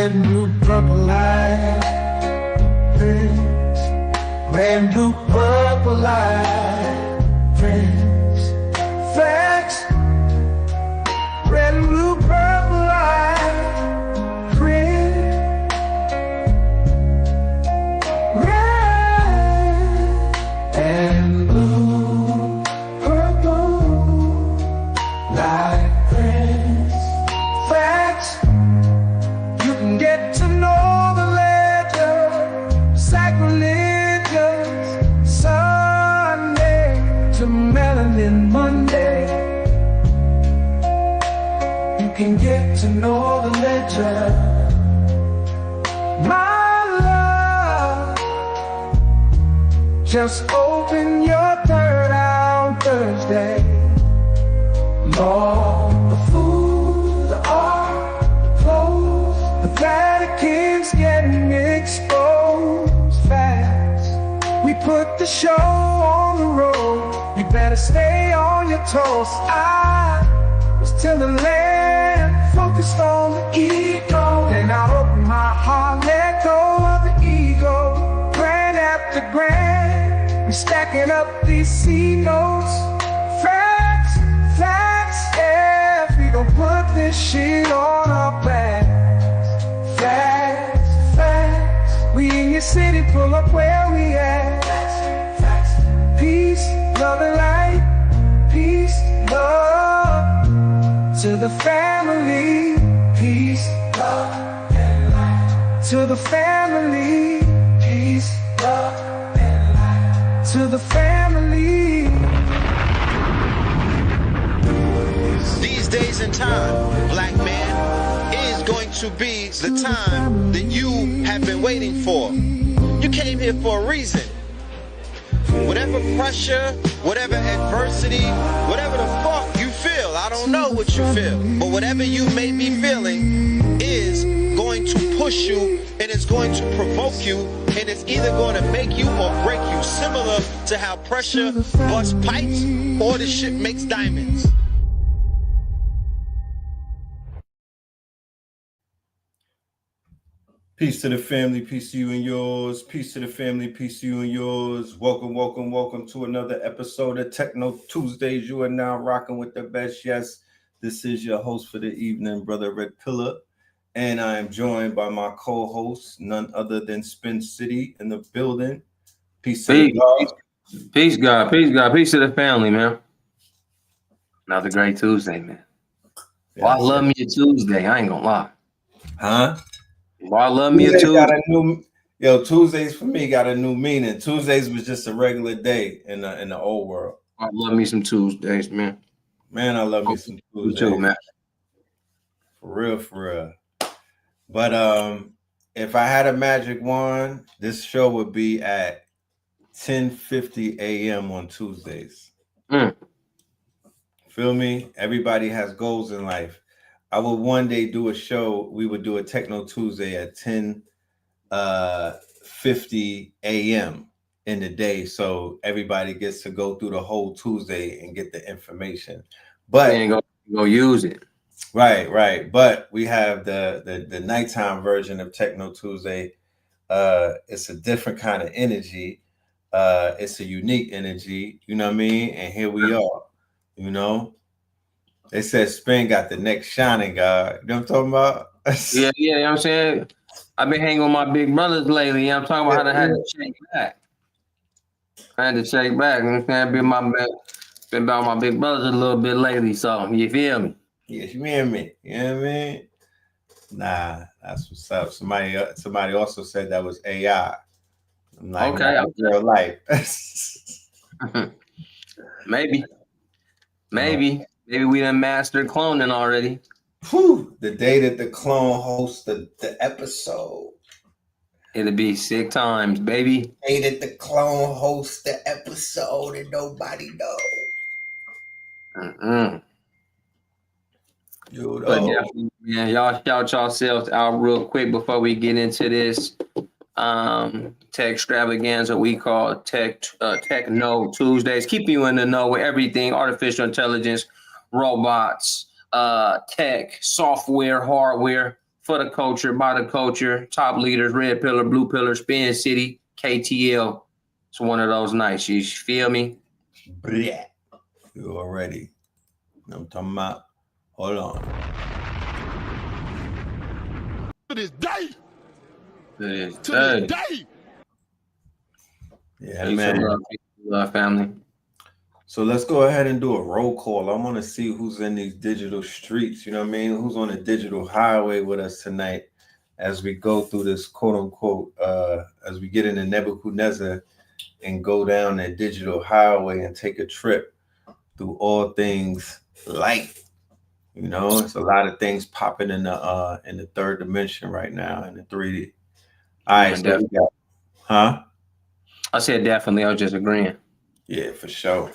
brand new purple light, friends. Brand new purple light, friends. Facts. Brand new purple light, friends. Red and blue, purple light, friends. Facts. You can get to know the ledger, sacrilegious Sunday to melanin Monday. You can get to know the ledger, my love. Just open your third eye on Thursday. Lord, the food, the art, the clothes, the Vatican's getting exposed fast. We put the show on the road. You better stay on your toes. I was till the land focused on the ego. Then I opened my heart, let go of the ego. Grand after grand, we stacking up these C notes. Facts, facts, yeah, we gon' put this shit on our backs. Facts, facts, we in your city, pull up where we at. Facts, facts, peace, love and light, peace, love to the family, peace, love and light to the family, peace, love and light to the family. These days and time, black man, is going to be the time that you have been waiting for. You came here for a reason. Whatever pressure, whatever adversity, whatever the fuck you feel, I don't know what you feel, but whatever you may be feeling is going to push you, and it's going to provoke you, and it's either going to make you or break you, similar to how pressure busts pipes or the shit makes diamonds. Peace to the family, peace to you and yours. Peace to the family, peace to you and yours. Welcome, welcome, welcome to another episode of Techno Tuesdays. You are now rocking with the best. Yes, this is your host for the evening, Brother Red Pillar. And I am joined by my co-host, none other than Spin City in the building. Peace to the God. Peace, God. Peace, God. Peace to the family, man. Another great Tuesday, man. Yes, well, I love me a Tuesday. I ain't gonna lie. Huh? Well, I love me a Tuesday. Got a new, Tuesdays for me got a new meaning. Tuesdays was just a regular day in the old world. I love me some Tuesdays, man. Man, I love me some Tuesdays. You too, man. For real. But if I had a magic wand, this show would be at 10:50 a.m. on Tuesdays. Feel me? Everybody has goals in life. I would one day do a show. We would do a Techno Tuesday at 10:50 a.m. in the day, so everybody gets to go through the whole Tuesday and get the information. But ain't go use it. Right. But we have the nighttime version of Techno Tuesday. It's a different kind of energy. It's a unique energy. You know what I mean? And here we are. You know. They said Spain got the next shining guy. You know what I'm talking about? Yeah, you know what I'm saying? I've been hanging with my big brothers lately. I'm talking about how I had to shake back. I had to shake back. You know what I'm saying? Been about my big brothers a little bit lately, so you feel me? Yes, you hear me? You know what I mean? Nah, that's what's up. Somebody also said that was AI. I'm like, okay. Real life. Maybe we done mastered cloning already. Whew, the day that the clone hosts the episode. It'll be sick times, baby. The day that the clone hosts the episode and nobody knows. But definitely, man, y'all shout yourselves out real quick before we get into this tech extravaganza we call Techno Tuesdays, keeping you in the know with everything artificial intelligence, robots, tech, software, hardware, for the culture, by the culture, top leaders, red pillar, blue pillar, Spin City, KTL. It's one of those nights. You feel me? Yeah. You already. I'm talking about. Hold on. To this day. This To this day. Yeah, peace man. and love, family. So let's go ahead and do a roll call. I want to see who's in these digital streets. You know what I mean? Who's on the digital highway with us tonight as we go through this quote unquote, as we get into Nebuchadnezzar and go down that digital highway and take a trip through all things light. You know, it's a lot of things popping in the third dimension right now in the 3D. All right, so we got, huh? I said definitely. I was just agreeing. Yeah, for sure.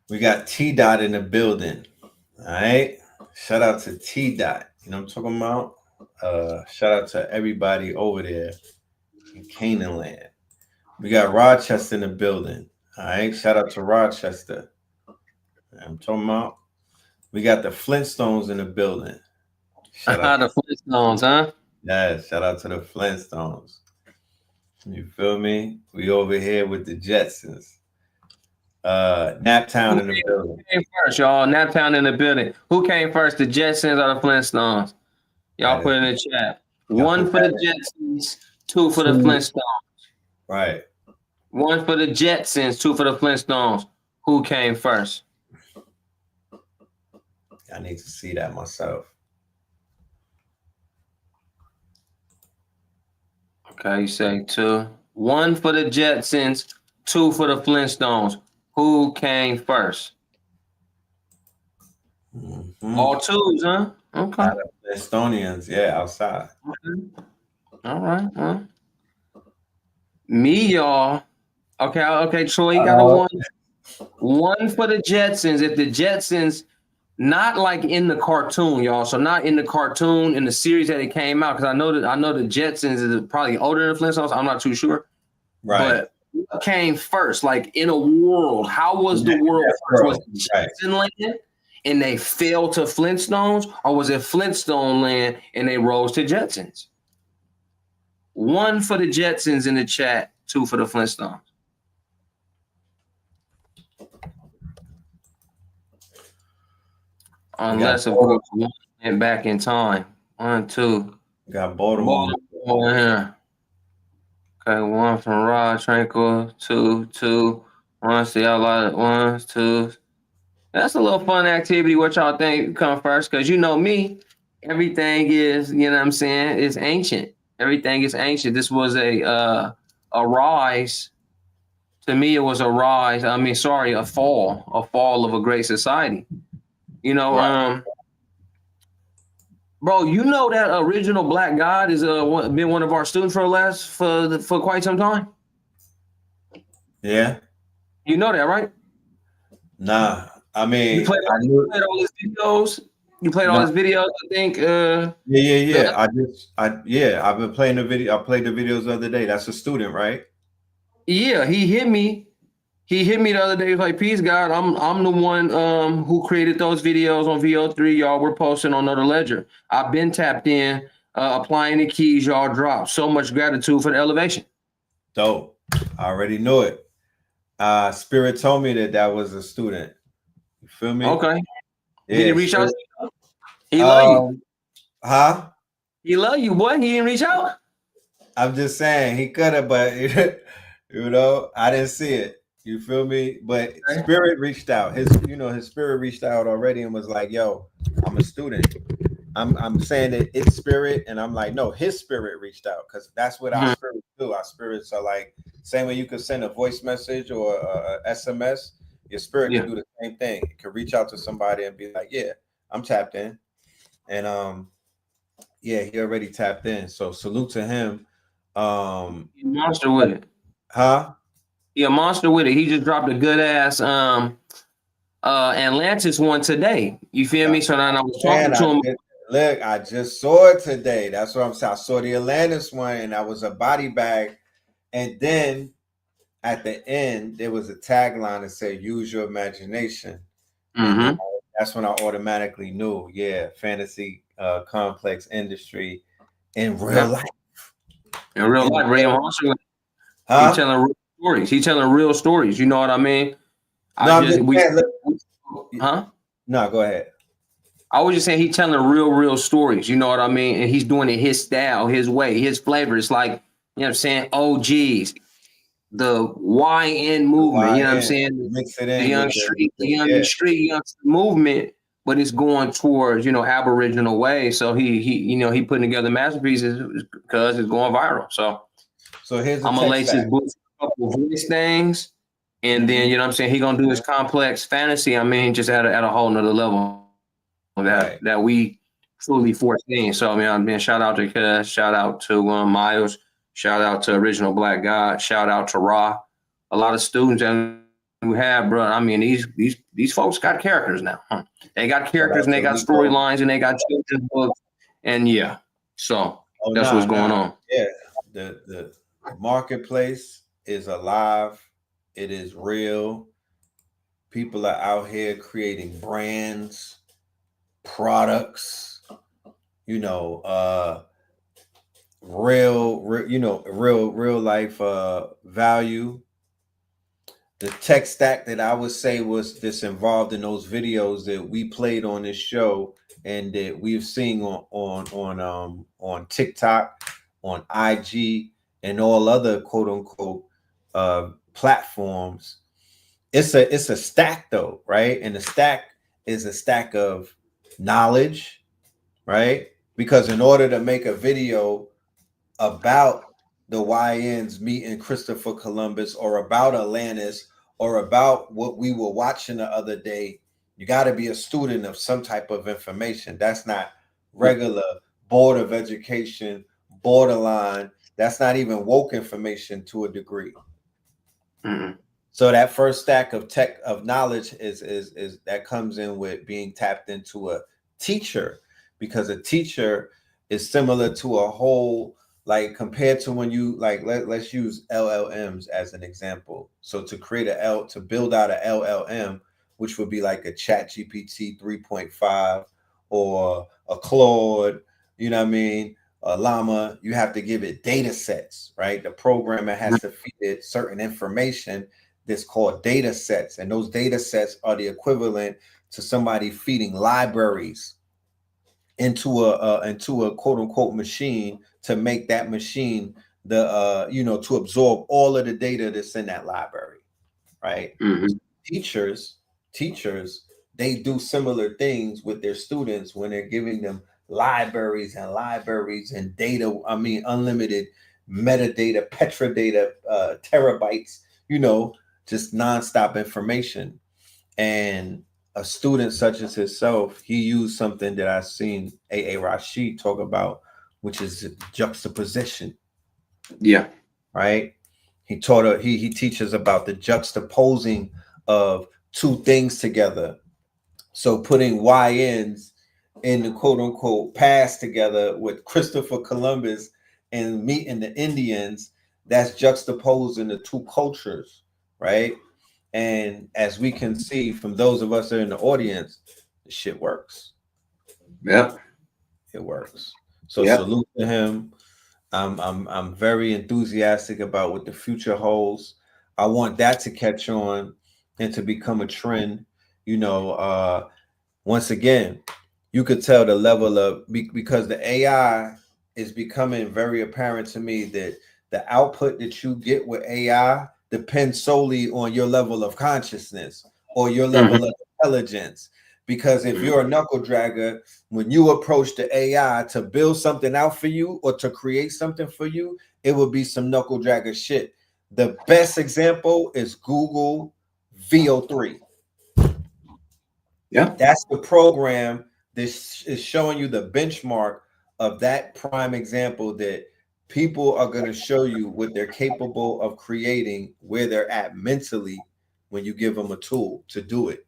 We got T Dot in the building. All right. Shout out to T Dot. You know what I'm talking about? Shout out to everybody over there in Canaan land. We got Rochester in the building. All right. Shout out to Rochester. I'm talking about. We got the Flintstones in the building. Shout out the Flintstones, huh? Yeah, shout out to the Flintstones. You feel me? We over here with the Jetsons. Naptown in the building. Who came first, y'all? Naptown in the building. Who came first, the Jetsons or the Flintstones? Y'all put in the chat. One for the Jetsons, two for the Flintstones. Right. One for the Jetsons, two for the Flintstones. Who came first? I need to see that myself. Okay, you say two. One for the Jetsons, two for the Flintstones. Who came first? Mm-hmm. All twos, huh? Okay. Estonians, yeah, outside. Okay. All right. Well, me, y'all. Okay, Troy, you got a one. One for the Jetsons. If the Jetsons, not like in the cartoon, y'all. So not in the cartoon, in the series that it came out, because I know the Jetsons is probably older than Flintstones. I'm not too sure. Right. But what came first, like in a world? How was the world first? Was it Jetson land and they fell to Flintstones, or was it Flintstone land and they rose to Jetsons? One for the Jetsons in the chat, two for the Flintstones. Unless, of course, one went back in time. 1, 2. Got Baltimore. Yeah. Okay, one from Rod Tranquil, two. One, see a lot of ones, twos. That's a little fun activity. What y'all think come first? Because you know me, everything is, you know what I'm saying, is ancient. Everything is ancient. This was a rise. To me, it was a rise. A fall of a great society. You know, bro, you know that original Black God is been one of our students for quite some time. Yeah. You know that, right? Nah, I mean, You played all his videos. You played all his videos, I think. Yeah. I've been playing the video. I played the videos the other day. That's a student, right? Yeah, he hit me. He hit me the other day. He was like, "Peace, God. I'm the one who created those videos on VO3. Y'all, we're posting on Another Ledger. I've been tapped in, applying the keys y'all dropped. So much gratitude for the elevation." Dope. I already knew it. Spirit told me that was a student. You feel me? Okay. Yeah, Did he reach out? He love you. Huh? He love you, boy. He didn't reach out. I'm just saying he could have, but you know, I didn't see it. You feel me? But Spirit reached out. His spirit reached out already and was like, "Yo, I'm a student." I'm saying that it's Spirit, and I'm like, no, his spirit reached out, because that's what our spirits do. Our spirits are like, same way you could send a voice message or a SMS, your spirit can do the same thing. It can reach out to somebody and be like, yeah, I'm tapped in. And yeah, he already tapped in. So salute to him. He a monster with it. Huh? He a monster with it. He just dropped a good ass Atlantis one today. You feel me? So now I was talking to him. Look, I just saw it today. That's what I'm saying. I saw the Atlantis one, and I was a body bag. And then at the end, there was a tagline that said, "Use your imagination." Mm-hmm. That's when I automatically knew, yeah, fantasy complex industry in real life. In real life, Ray Marshall, he telling real stories. He telling real stories. You know what I mean? No, go ahead. I was just saying he telling real stories. You know what I mean? And he's doing it his style, his way, his flavor. It's like, you know what I'm saying? OGs, the YN movement. You know what I'm saying? Mix it The in young street movement, but it's going towards, you know, Aboriginal ways. So he putting together masterpieces because it's going viral. So here's I'm gonna lace his books a couple voice things, and then you know what I'm saying, he gonna do his complex fantasy. I mean, just at a whole nother level that we truly foreseen. So I mean, shout out to Cuz, shout out to Miles, shout out to Original Black God, shout out to Ra. A lot of students that we have, bro. I mean, these folks got characters now. They got characters and they got storylines and they got children's books, and yeah. So that's what's going on. Yeah, the marketplace is alive. It is real. People are out here creating brands, products, you know, real life value. The tech stack that I would say was this involved in those videos that we played on this show and that we've seen on TikTok, on IG, and all other quote unquote platforms. It's a stack though, right? And the stack is a stack of knowledge, right? Because in order to make a video about the YNs meeting Christopher Columbus or about Atlantis or about what we were watching the other day, you got to be a student of some type of information. That's not regular Board of Education, borderline. That's not even woke information to a degree. Mm-hmm. So that first stack of tech of knowledge is that comes in with being tapped into a teacher, because a teacher is similar to a whole, like compared to when you like let's use LLMs as an example. So to create to build out a LLM, which would be like a Chat GPT 3.5 or a Claude, you know what I mean, a Llama, you have to give it data sets, right? The programmer has to feed it certain information that's called data sets, and those data sets are the equivalent to somebody feeding libraries into a quote unquote machine to make that machine to absorb all of the data that's in that library, right? Mm-hmm. Teachers, they do similar things with their students when they're giving them libraries and data. I mean, unlimited metadata, petrodata, terabytes, just nonstop information. And a student such as himself, he used something that I've seen A.A. Rashid talk about, which is juxtaposition. Yeah. Right. He teaches about the juxtaposing of two things together. So putting YNs in the quote unquote past together with Christopher Columbus and meeting the Indians, that's juxtaposing the two cultures, right? And as we can see from those of us that are in the audience, the shit works. Yeah, it works. So salute to him. I'm very enthusiastic about what the future holds. I want that to catch on and to become a trend. Once again, you could tell the level of, because the AI is becoming very apparent to me that the output that you get with AI depends solely on your level of consciousness or your level of intelligence. Because if you're a knuckle dragger, when you approach the AI to build something out for you or to create something for you, it will be some knuckle dragger shit. The best example is Google VO3. Yeah, that's the program that is showing you the benchmark of that prime example that people are going to show you what they're capable of creating, where they're at mentally when you give them a tool to do it.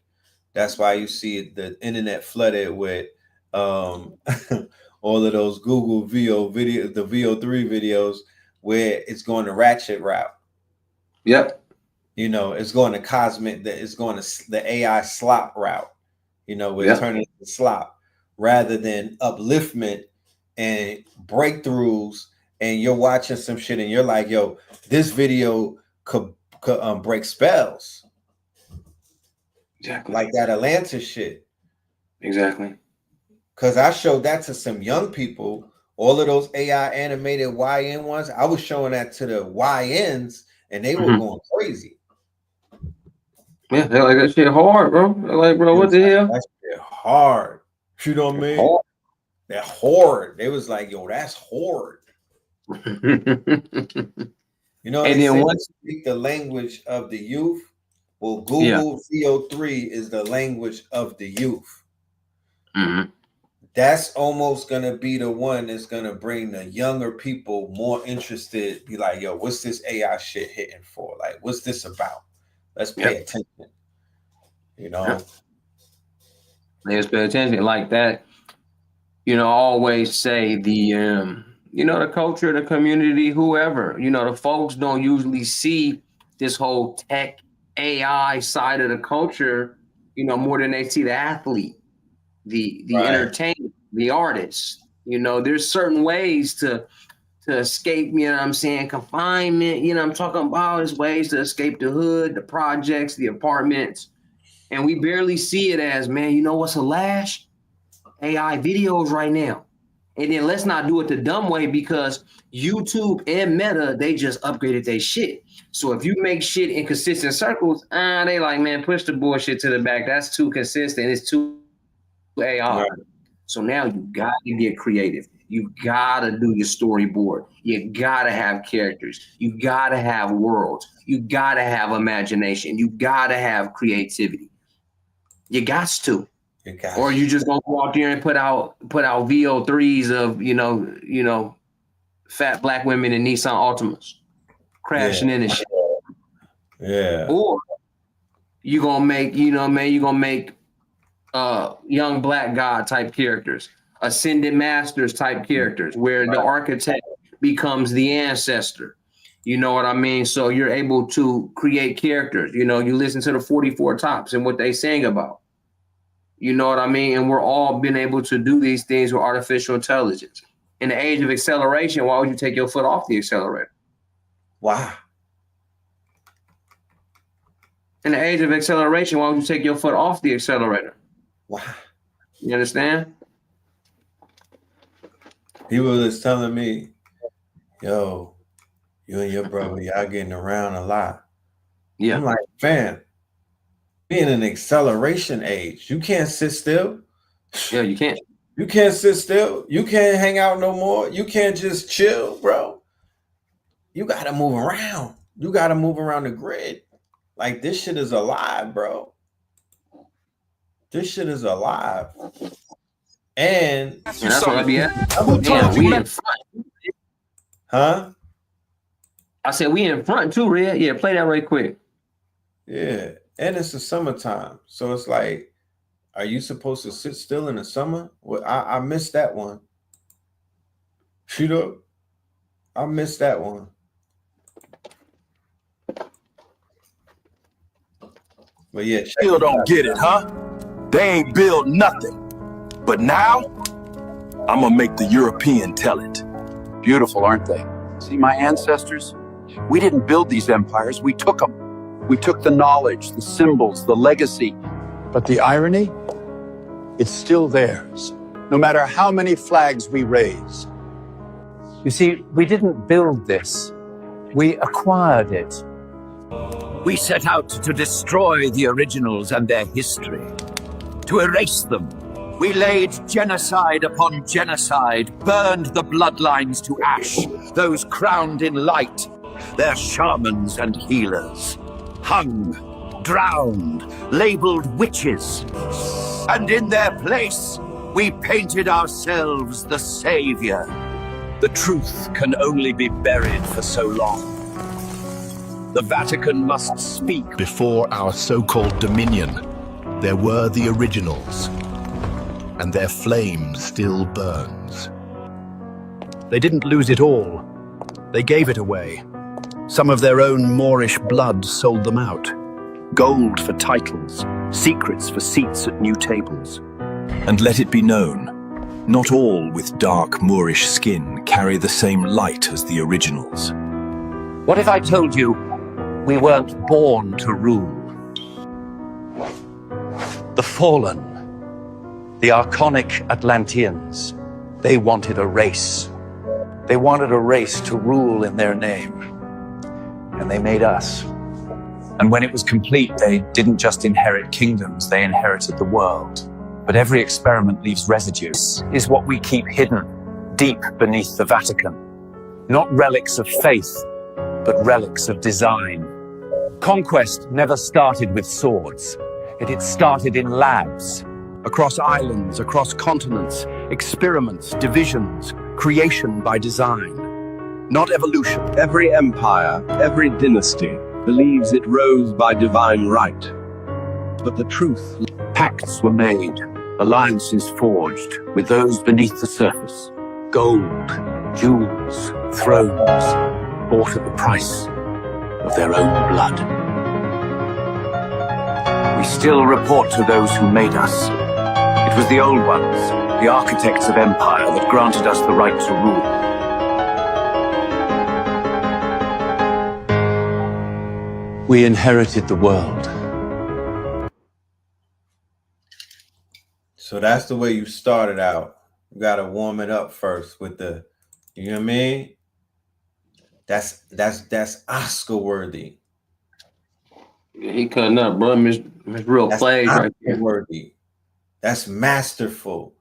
That's why you see the internet flooded with all of those Google VO video, the VO3 videos, where it's going to ratchet route. Yep. It's going to cosmic, it's going to the AI slop route. We're turning into slop. rather than upliftment and breakthroughs. And you're watching some shit and you're like, yo, this video could break spells. Exactly. Like that Atlanta shit. Exactly. Because I showed that to some young people. All of those AI animated YN ones, I was showing that to the YNs and they were going crazy. Yeah, they're like, that shit hard, bro. They're like, bro, what the hell? That shit hard. You know what I mean? Hard. They're hard. They was like, yo, that's hard. You know, and then once speak the language of the youth. Well, Google VO3 is the language of the youth. Mm-hmm. That's almost gonna be the one that's gonna bring the younger people more interested. Be like, yo, what's this AI shit hitting for? Like, what's this about? Let's pay attention. You know, let's pay attention like that. You know, I always say the you know, the culture, the community, whoever, you know, the folks don't usually see this whole tech AI side of the culture, you know, more than they see the athlete, the entertainer, the artist. You know, there's certain ways to escape, you know what I'm saying, confinement, you know I'm talking about. There's ways to escape the hood, the projects, the apartments. And we barely see it as, man, you know what's a lash? AI videos right now. And then let's not do it the dumb way, because YouTube and Meta, they just upgraded their shit. So if you make shit in consistent circles, they like, man, push the bullshit to the back. That's too consistent. It's too AI. Right. So now you got to get creative. You got to do your storyboard. You got to have characters. You got to have worlds. You got to have imagination. You got to have creativity. You got to. Or you just gonna go out there and put out VO3s of you know fat black women in Nissan Altimas crashing in and shit. Yeah. Or you gonna make young black god type characters, ascended masters type characters, where the architect becomes the ancestor. You know what I mean? So you're able to create characters. You know, you listen to the 44 Tops and what they sing about. You know what I mean? And we're all been able to do these things with artificial intelligence. In the age of acceleration, why would you take your foot off the accelerator? Wow. In the age of acceleration, why would you take your foot off the accelerator? Wow. You understand? He was just telling me, yo, you and your brother, y'all getting around a lot. Yeah. I'm like, fam, being an acceleration age, you can't sit still. Yeah, you can't. You can't sit still. You can't hang out no more. You can't just chill, bro. You got to move around. You got to move around the grid. Like, this shit is alive, bro. This shit is alive. And that's what I be at. Damn, we in front. Huh? I said we in front too, Red. Yeah, play that right quick. Yeah. And it's the summertime. So it's like, are you supposed to sit still in the summer? Well, I missed that one. Shoot up. I missed that one. But yeah, still don't get it, huh? They ain't built nothing. But now, I'm gonna make the European tell it. Beautiful, aren't they? See, my ancestors, we didn't build these empires, we took them. We took the knowledge, the symbols, the legacy. But the irony? It's still theirs, no matter how many flags we raise. You see, we didn't build this. We acquired it. We set out to destroy the originals and their history, to erase them. We laid genocide upon genocide, burned the bloodlines to ash, those crowned in light, their shamans and healers. Hung, drowned, labeled witches. And in their place, we painted ourselves the savior. The truth can only be buried for so long. The Vatican must speak. Before our so-called dominion, there were the originals, and their flame still burns. They didn't lose it all. They gave it away. Some of their own Moorish blood sold them out. Gold for titles, secrets for seats at new tables. And let it be known, not all with dark Moorish skin carry the same light as the originals. What if I told you we weren't born to rule? The fallen, the Archonic Atlanteans, they wanted a race. They wanted a race to rule in their name. And they made us. And when it was complete, they didn't just inherit kingdoms, they inherited the world. But every experiment leaves residue. This is what we keep hidden, deep beneath the Vatican. Not relics of faith, but relics of design. Conquest never started with swords. It started in labs. Across islands, across continents, experiments, divisions, creation by design. Not evolution. Every empire, every dynasty believes it rose by divine right. But the truth, Pacts were made, alliances forged with those beneath the surface. Gold, jewels, thrones, bought at the price of their own blood. We still report to those who made us. It was the old ones, the architects of empire, that granted us the right to rule. We inherited the world. So that's the way you started out. You gotta warm it up first with the, you know what I mean? That's Oscar worthy. Yeah, he cutting up, bro. Miss real plays right there. Worthy. That's masterful.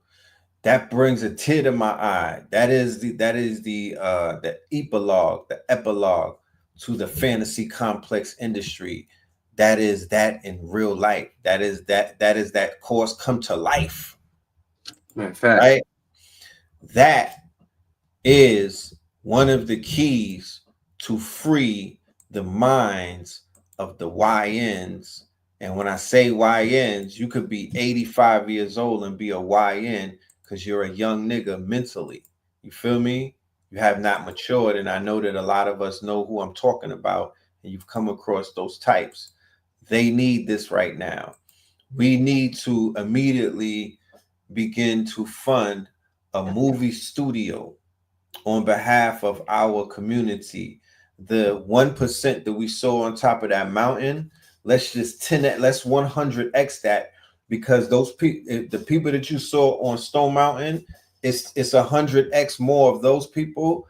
That brings a tear to my eye. That is the epilogue to the fantasy complex industry. That is that in real life. That is that course come to life. In fact, right? That is one of the keys to free the minds of the YNs. And when I say YNs, you could be 85 years old and be a YN because you're a young nigga mentally. You feel me? You have not matured. And I know that a lot of us know who I'm talking about, and you've come across those types. They need this right now. We need to immediately begin to fund a movie studio on behalf of our community. The 1% that we saw on top of that mountain, let's just 100x that, because those people, the people that you saw on Stone Mountain, it's 100x more of those people.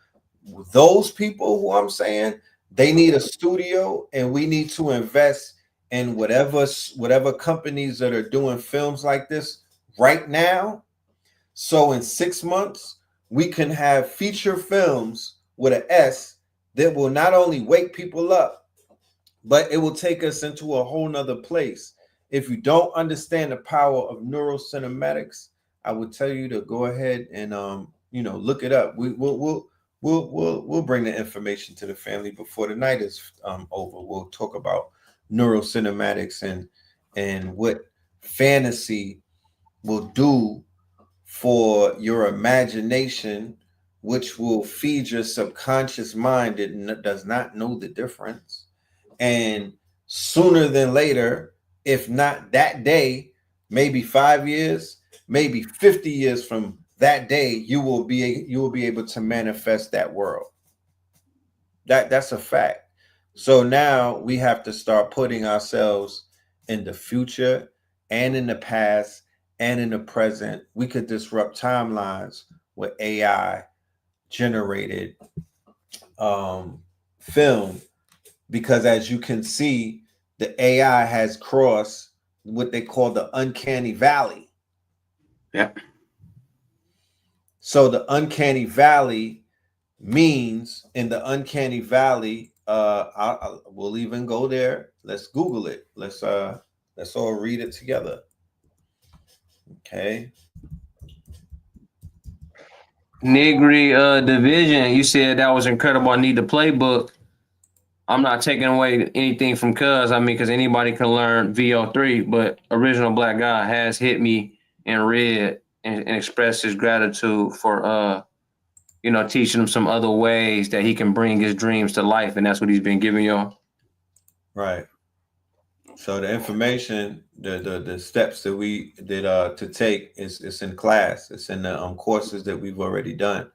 Those people who I'm saying, they need a studio, and we need to invest in whatever companies that are doing films like this right now. So in 6 months, we can have feature films with an S that will not only wake people up, but it will take us into a whole nother place. If you don't understand the power of neurocinematics, I would tell you to go ahead and look it up. We'll bring the information to the family before the night is over. We'll talk about neurocinematics and what fantasy will do for your imagination, which will feed your subconscious mind that does not know the difference. And sooner than later, if not that day, maybe 5 years, maybe 50 years from that day, you will be able to manifest that world. That's a fact. So now we have to start putting ourselves in the future and in the past and in the present. We could disrupt timelines with AI generated film, because as you can see, the AI has crossed what they call the uncanny valley. Yep. So the uncanny valley means, in the uncanny valley, we'll even go there. Let's Google it. Let's all read it together. Okay. Negri division, you said that was incredible. I need the playbook. I'm not taking away anything from Cuz. I mean, because anybody can learn VO3, but Original Black Guy has hit me and read and expressed his gratitude for teaching him some other ways that he can bring his dreams to life, and that's what he's been giving y'all. Right. So the information, the steps that we did to take is in class. It's in the courses that we've already done.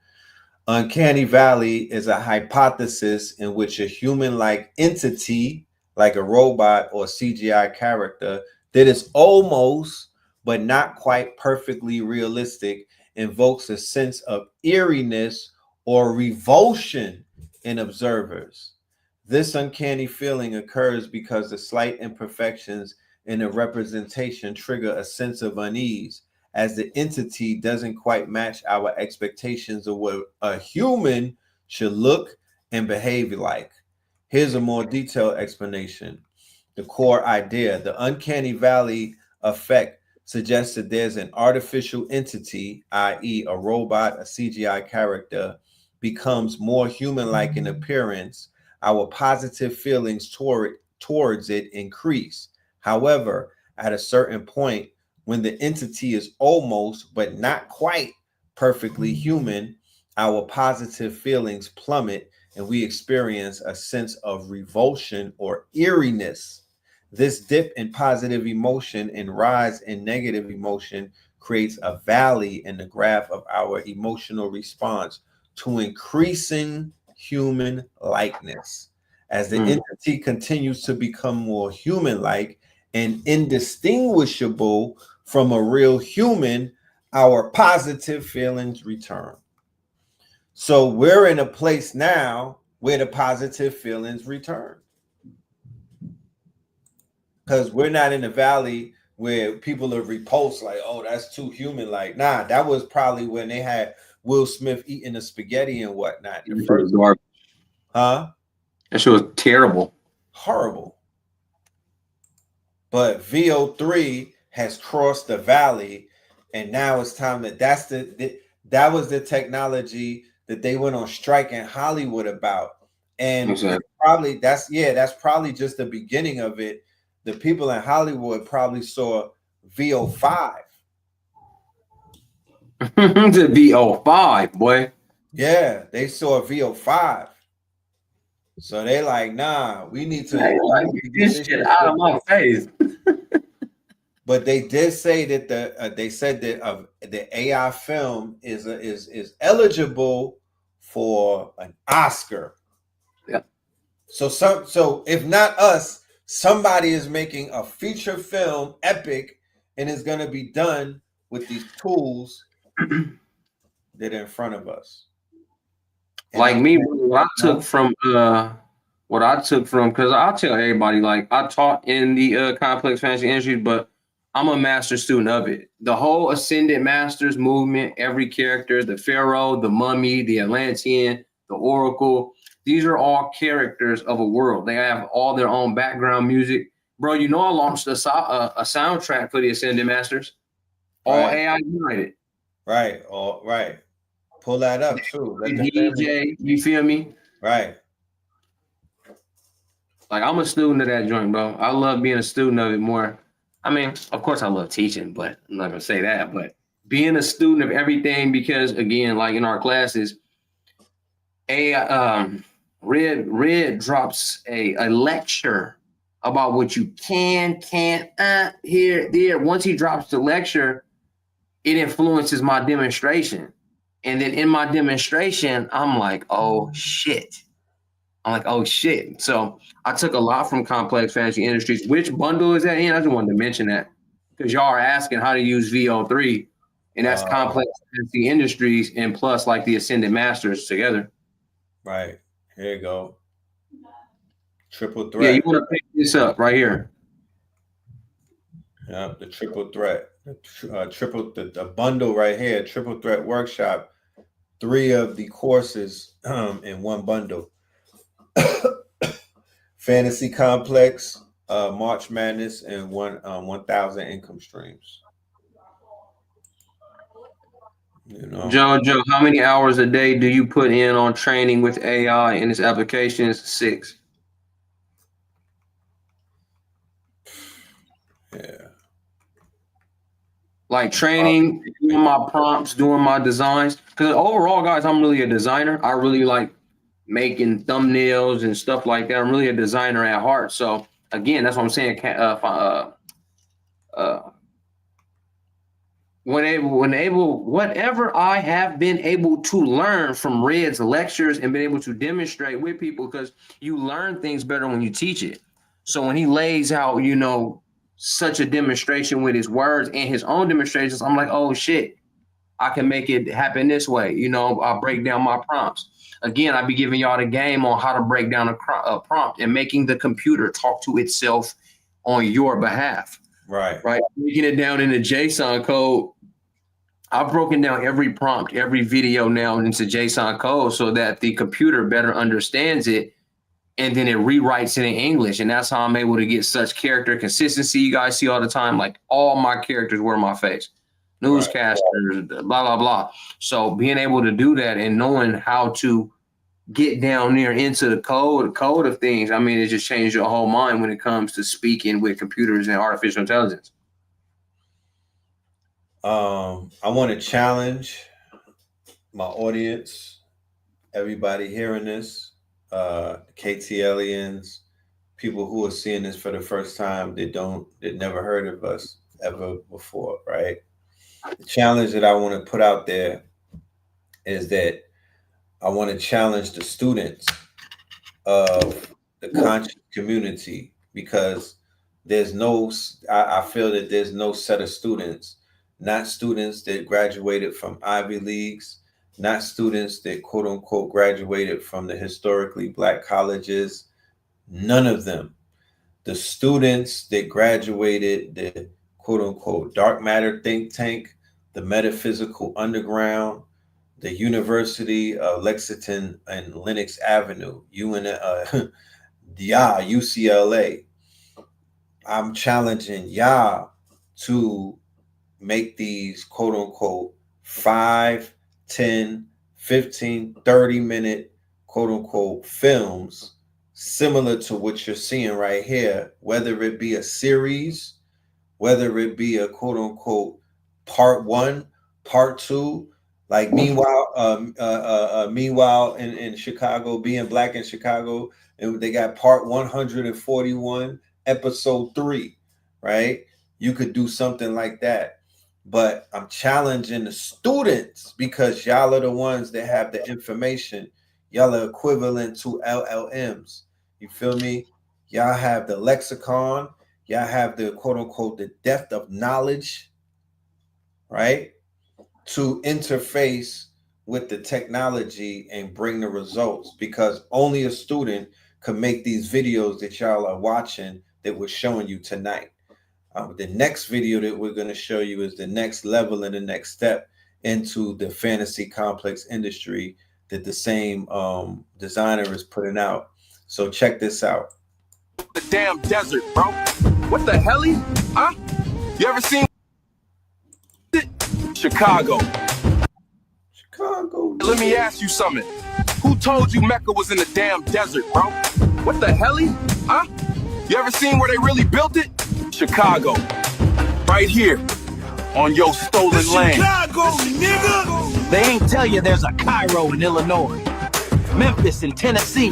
Uncanny Valley is a hypothesis in which a human-like entity, like a robot or CGI character, that is almost but not quite perfectly realistic, invokes a sense of eeriness or revulsion in observers. This uncanny feeling occurs because the slight imperfections in the representation trigger a sense of unease, as the entity doesn't quite match our expectations of what a human should look and behave like. Here's a more detailed explanation. The core idea, the uncanny valley effect, suggests that there's an artificial entity, i.e., a robot, a CGI character, becomes more human-like in appearance. Our positive feelings towards it increase. However, at a certain point, when the entity is almost but not quite perfectly human, our positive feelings plummet and we experience a sense of revulsion or eeriness. This dip in positive emotion and rise in negative emotion creates a valley in the graph of our emotional response to increasing human likeness. As the entity continues to become more human-like and indistinguishable from a real human, our positive feelings return. So we're in a place now where the positive feelings return. Because we're not in a valley where people are repulsed, like, oh, that's too human-like. Nah, that was probably when they had Will Smith eating the spaghetti and whatnot. The first, huh? That shit was terrible. Horrible. But VO3 has crossed the valley, and now it's time that that was the technology that they went on strike in Hollywood about. And probably that's probably just the beginning of it. The people in Hollywood probably saw VO5. The VO5, boy. Yeah, they saw VO5. So they like, nah, we need to get this shit out of my face. But they did say that they said that the AI film is eligible for an Oscar. Yeah. So if not us, somebody is making a feature film epic, and it's going to be done with these tools that are in front of us. Like me, what I took from, because I'll tell everybody, like, I taught in the complex fantasy industry, but I'm a master student of it. The whole Ascended Masters movement, every character, the Pharaoh, the Mummy, the Atlantean, the Oracle, these are all characters of a world. They have all their own background music. Bro, you know I launched a soundtrack for the Ascended Masters. All AI united. Right. All right. Pull that up too. DJ, you feel me? Right. Like, I'm a student of that joint, bro. I love being a student of it more. I mean, of course I love teaching, but I'm not gonna say that. But being a student of everything, because again, like in our classes, Red drops a lecture about what you can't, here, there. Once he drops the lecture, it influences my demonstration. And then in my demonstration, I'm like, oh shit. So I took a lot from Complex Fantasy Industries. Which bundle is that in? I just wanted to mention that because y'all are asking how to use VO3, and that's Complex Fantasy Industries and plus like the Ascended Masters together. Right. Here you go. Triple threat. Yeah, you want to pick this up right here. Yeah, the triple threat. The bundle right here, triple threat workshop. 3 of the courses in one bundle. Fantasy Complex, March Madness, and 1,000 income streams. You know, Jojo, how many hours a day do you put in on training with AI and its applications? 6. Yeah. Like training, doing my prompts, doing my designs. Because overall, guys, I'm really a designer. I really like making thumbnails and stuff like that. I'm really a designer at heart. So again, that's what I'm saying. Whatever I have been able to learn from Red's lectures and been able to demonstrate with people, because you learn things better when you teach it. So when he lays out, you know, such a demonstration with his words and his own demonstrations, I'm like, oh shit, I can make it happen this way. You know, I'll break down my prompts. Again, I'll be giving y'all the game on how to break down a prompt and making the computer talk to itself on your behalf. Right. Breaking it down into JSON code. I've broken down every prompt, every video now into JSON code so that the computer better understands it, and then it rewrites it in English. And that's how I'm able to get such character consistency you guys see all the time. Like, all my characters wear my face. Newscasters, blah, blah, blah. So being able to do that and knowing how to get down there into the code of things, I mean, it just changed your whole mind when it comes to speaking with computers and artificial intelligence. I want to challenge my audience, everybody hearing this, KTLians, people who are seeing this for the first time, that never heard of us ever before, right? The challenge that I want to put out there is that I want to challenge the students of the conscious community, because I feel that there's no set of students, not students that graduated from Ivy Leagues, not students that quote unquote graduated from the historically Black colleges, none of them. The students that graduated the quote unquote dark matter think tank, the metaphysical underground, the University of Lexington and Lenox Avenue, UCLA. I'm challenging y'all to make these quote unquote 5, 10, 15, 30-minute quote unquote films similar to what you're seeing right here, whether it be a series, whether it be a quote unquote part 1, part 2. Like meanwhile in Chicago, being Black in Chicago, and they got part 141, episode 3, right? You could do something like that. But I'm challenging the students, because y'all are the ones that have the information. Y'all are equivalent to LLMs. You feel me? Y'all have the lexicon. Y'all have the quote unquote the depth of knowledge, right? To interface with the technology and bring the results, because only a student can make these videos that y'all are watching that we're showing you tonight. The next video that we're going to show you is the next level and the next step into the fantasy complex industry that the same designer is putting out. So check this out. The damn desert, bro. What the hell? Huh? You ever seen it? Chicago. Let me ask you something. Who told you Mecca was in the damn desert, bro? What the hell? Huh? You ever seen where they really built it? Chicago. Right here. On your stolen land. Chicago, nigga! They ain't tell you there's a Cairo in Illinois, Memphis in Tennessee,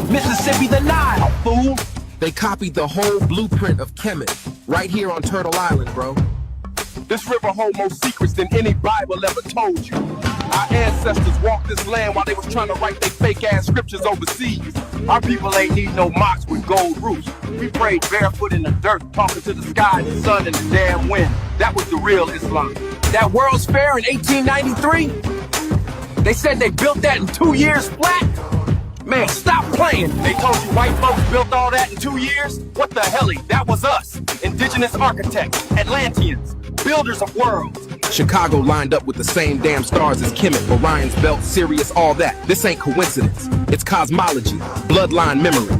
Mississippi the Nile, fool. They copied the whole blueprint of Kemet right here on Turtle Island, bro. This river hold more secrets than any Bible ever told you. Our ancestors walked this land while they was trying to write their fake-ass scriptures overseas. Our people ain't need no mosques with gold roofs. We prayed barefoot in the dirt, talking to the sky, the sun, and the damn wind. That was the real Islam. That World's Fair in 1893? They said they built that in 2 years flat? Man, stop playing. They told you white folks built all that in 2 years? What the helly? That was us. Indigenous architects, Atlanteans, builders of worlds. Chicago lined up with the same damn stars as Kemet, Orion's Belt, Sirius, all that. This ain't coincidence. It's cosmology, bloodline memory.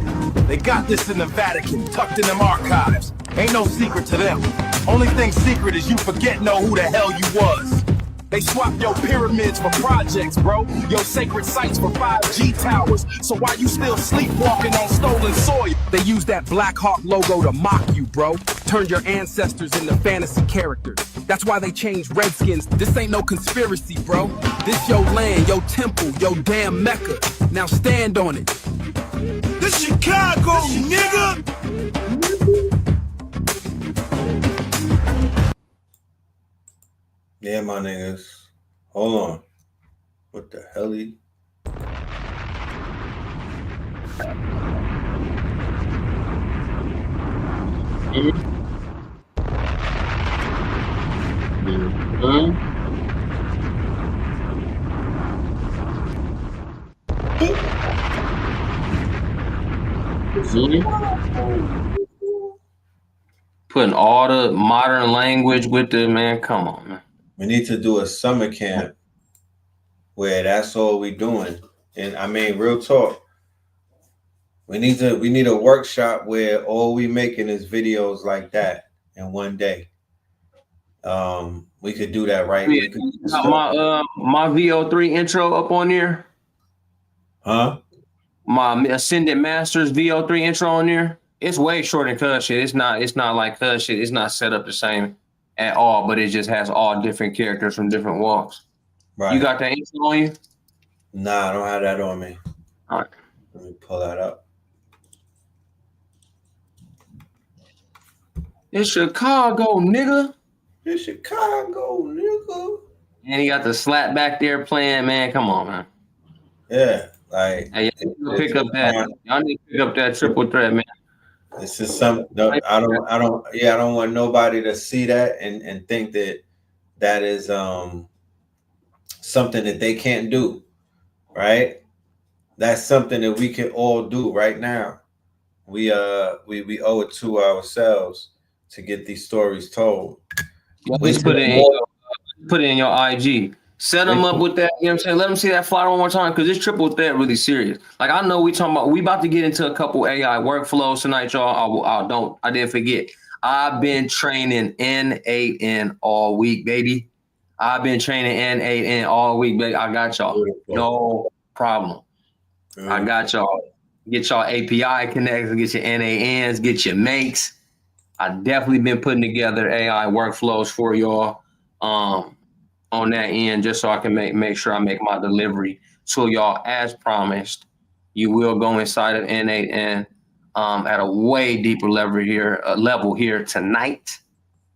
They got this in the Vatican, tucked in them archives. Ain't no secret to them. Only thing secret is you know who the hell you was. They swapped your pyramids for projects, bro. Your sacred sites for 5G towers. So why you still sleepwalking on stolen soil? They used that Black Hawk logo to mock you, bro. Turned your ancestors into fantasy characters. That's why they changed Redskins. This ain't no conspiracy, bro. This your land, your temple, your damn Mecca. Now stand on it. This Chicago, nigga! Yeah, my niggas. Hold on. What the hell? Putting all the modern language with the man. Come on, man. We need to do a summer camp where that's all we doing. And I mean, real talk. We need a workshop where all we making is videos like that in one day. We could do that, right? Yeah, my VO3 intro up on here. Huh? My Ascendant Masters VO3 intro on there. It's way shorter than Cuz shit. It's not like Cuz shit. It's not set up the same at all, but it just has all different characters from different walks. Right. You got that intro on you? Nah, I don't have that on me. All right. Let me pull that up. It's Chicago, nigga. It's Chicago, nigga. And he got the slap back there playing, man. Come on, man. Yeah, like hey, y'all pick up that triple threat, man. This is something I don't want nobody to see that and think that is something that they can't do, right? That's something that we can all do right now. We owe it to ourselves to get these stories told. Just put it in your IG. Set them up with that, you know what I'm saying? Let them see that flyer one more time, because this triple threat really serious. Like, I know we about to get into a couple AI workflows tonight, y'all. I didn't forget. I've been training N8N all week, baby. I got y'all. No problem. I got y'all. Get y'all API connects, get your NANs, get your makes. I definitely been putting together AI workflows for y'all on that end, just so I can make sure I make my delivery to y'all as promised. You will go inside of N8N at a way deeper level here tonight.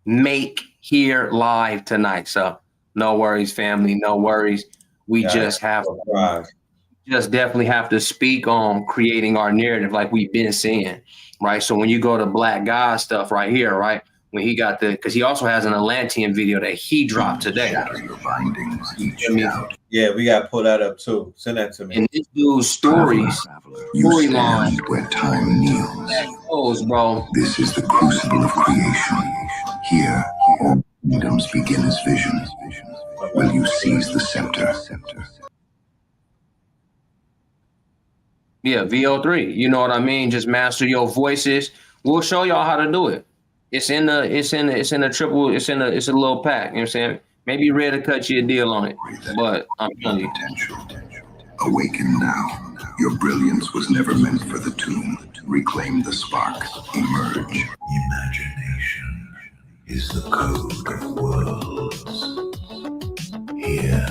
Make here live tonight. So no worries, family. No worries. We just definitely have to speak on creating our narrative like we've been seeing, right? So when you go to Black God stuff right here, right? When he got because he also has an Atlantean video that he dropped today. Yeah, we got to pull that up too. Send that to me. And this dude's storyline where time kneels. That goes, bro. This is the crucible of creation. Here, all kingdoms begin as vision. Will you seize the scepter? Yeah, VO3. You know what I mean? Just master your voices. We'll show y'all how to do it. It's in a little pack. You know what I'm saying? Maybe Red to cut you a deal on it. But I'm telling you. Awaken now. Your brilliance was never meant for the tomb. Reclaim the spark. Emerge. Imagination is the code of worlds. Here,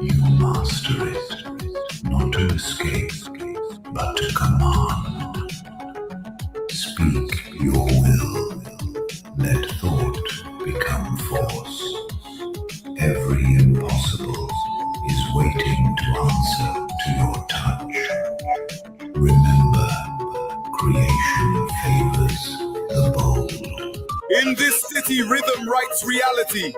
you master it. Not to escape, but to command. Speak your will. Let thought become force. Every impossible is waiting to answer to your touch. Remember, creation favors the bold. In this city, rhythm writes reality.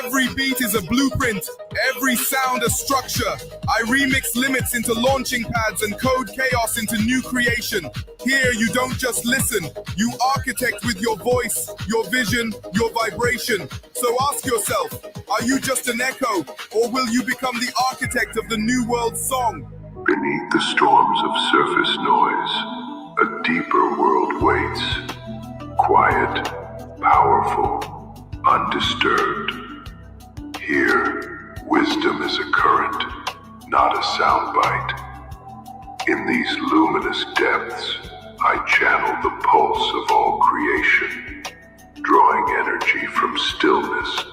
Every beat is a blueprint, every sound a structure. I remix limits into launching pads and code chaos into new creation. Here, you don't just listen, you architect with your voice, your vision, your vibration. So ask yourself, are you just an echo, or will you become the architect of the new world song? Beneath the storms of surface noise, a deeper world waits. Quiet, powerful, undisturbed. Here, wisdom is a current, not a soundbite. In these luminous depths, I channel the pulse of all creation, drawing energy from stillness,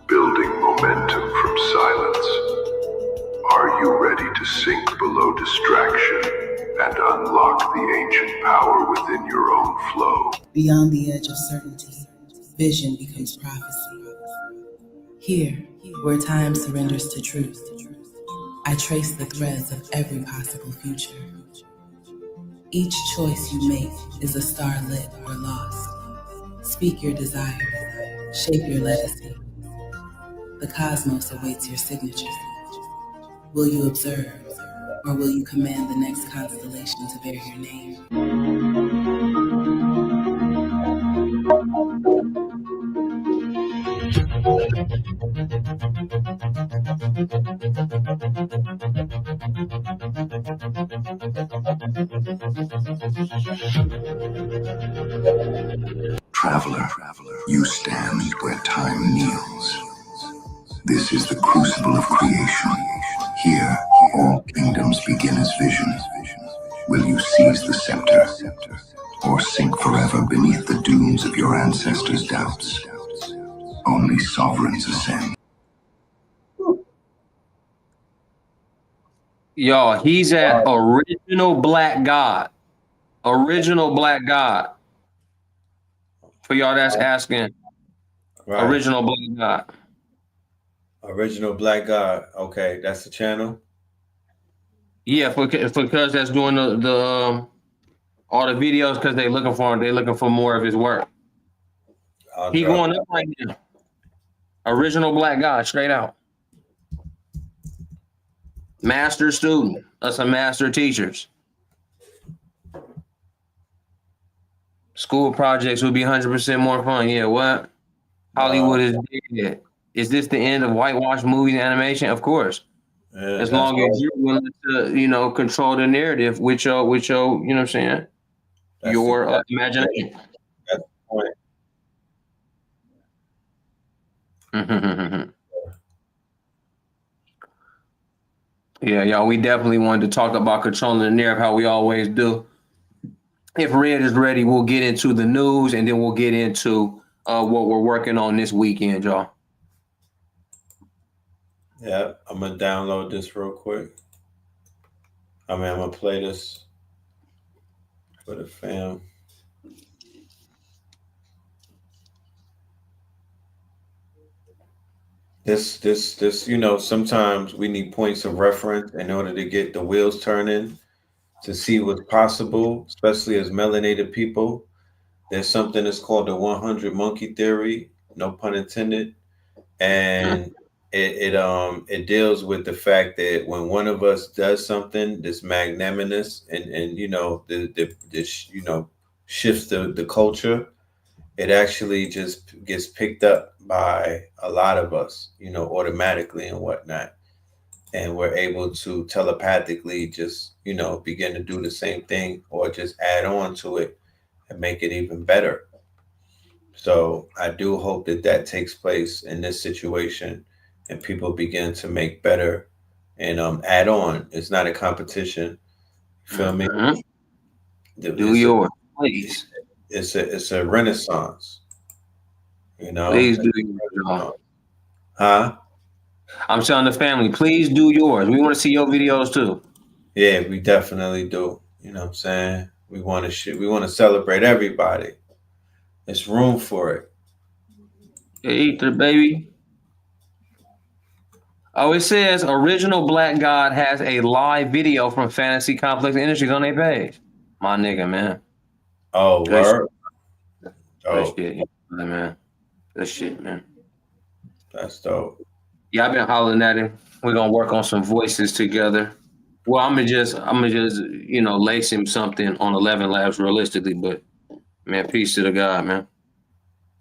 building momentum from silence. Are you ready to sink below distraction and unlock the ancient power within your own flow? Beyond the edge of certainty, vision becomes prophecy. Here, where time surrenders to truth, I trace the threads of every possible future. Each choice you make is a star lit or lost. Speak your desires, shape your legacy. The cosmos awaits your signature. Will you observe, or will you command the next constellation to bear your name? Traveler, you stand where time kneels. This is the crucible of creation. Here, all kingdoms begin as vision. Will you seize the scepter, or sink forever beneath the dunes of your ancestors' doubts? Only sovereigns ascend. Y'all, he's at Original Black God. Original Black God. For y'all that's asking, Right. Original Black God. Original Black God. Okay, that's the channel. Yeah, because that's doing the all the videos because they looking for him. They looking for more of his work. He going up right now. Original Black God, straight out. Master student. Us some master teachers. School projects would be 100% more fun. Yeah, what? Hollywood is dead. Is this the end of whitewash movies and animation? Of course. As long as you're willing to, control the narrative with your, you know what I'm saying? Your imagination. That's the point. Yeah, y'all, we definitely wanted to talk about controlling the narrative, how we always do. If Red is ready, we'll get into the news, and then we'll get into what we're working on this weekend, y'all. Yeah, I'm going to download this real quick. I'm going to play this for the fam. This, sometimes we need points of reference in order to get the wheels turning, to see what's possible, especially as melanated people. There's something that's called the 100 monkey theory, no pun intended. And it deals with the fact that when one of us does something that's magnanimous and shifts the culture, it actually just gets picked up by a lot of us, automatically and whatnot. And we're able to telepathically just, begin to do the same thing or just add on to it and make it even better. So I do hope that takes place in this situation and people begin to make better and add on. It's not a competition. You feel me? Do yours, please. It's a renaissance. Please do yours. Huh? I'm telling the family, please do yours. We want to see your videos too. Yeah, we definitely do. You know what I'm saying? We want to celebrate everybody. There's room for it. Ether, baby. Oh, it says Original Black God has a live video from Fantasy Complex Industries on their page. My nigga, man. Oh, word. Good shit, man. Good shit, man. That's dope. Yeah, I've been hollering at him. We're gonna work on some voices together. Well, I'm gonna just, lace him something on 11 Labs realistically, but man, peace to the God, man.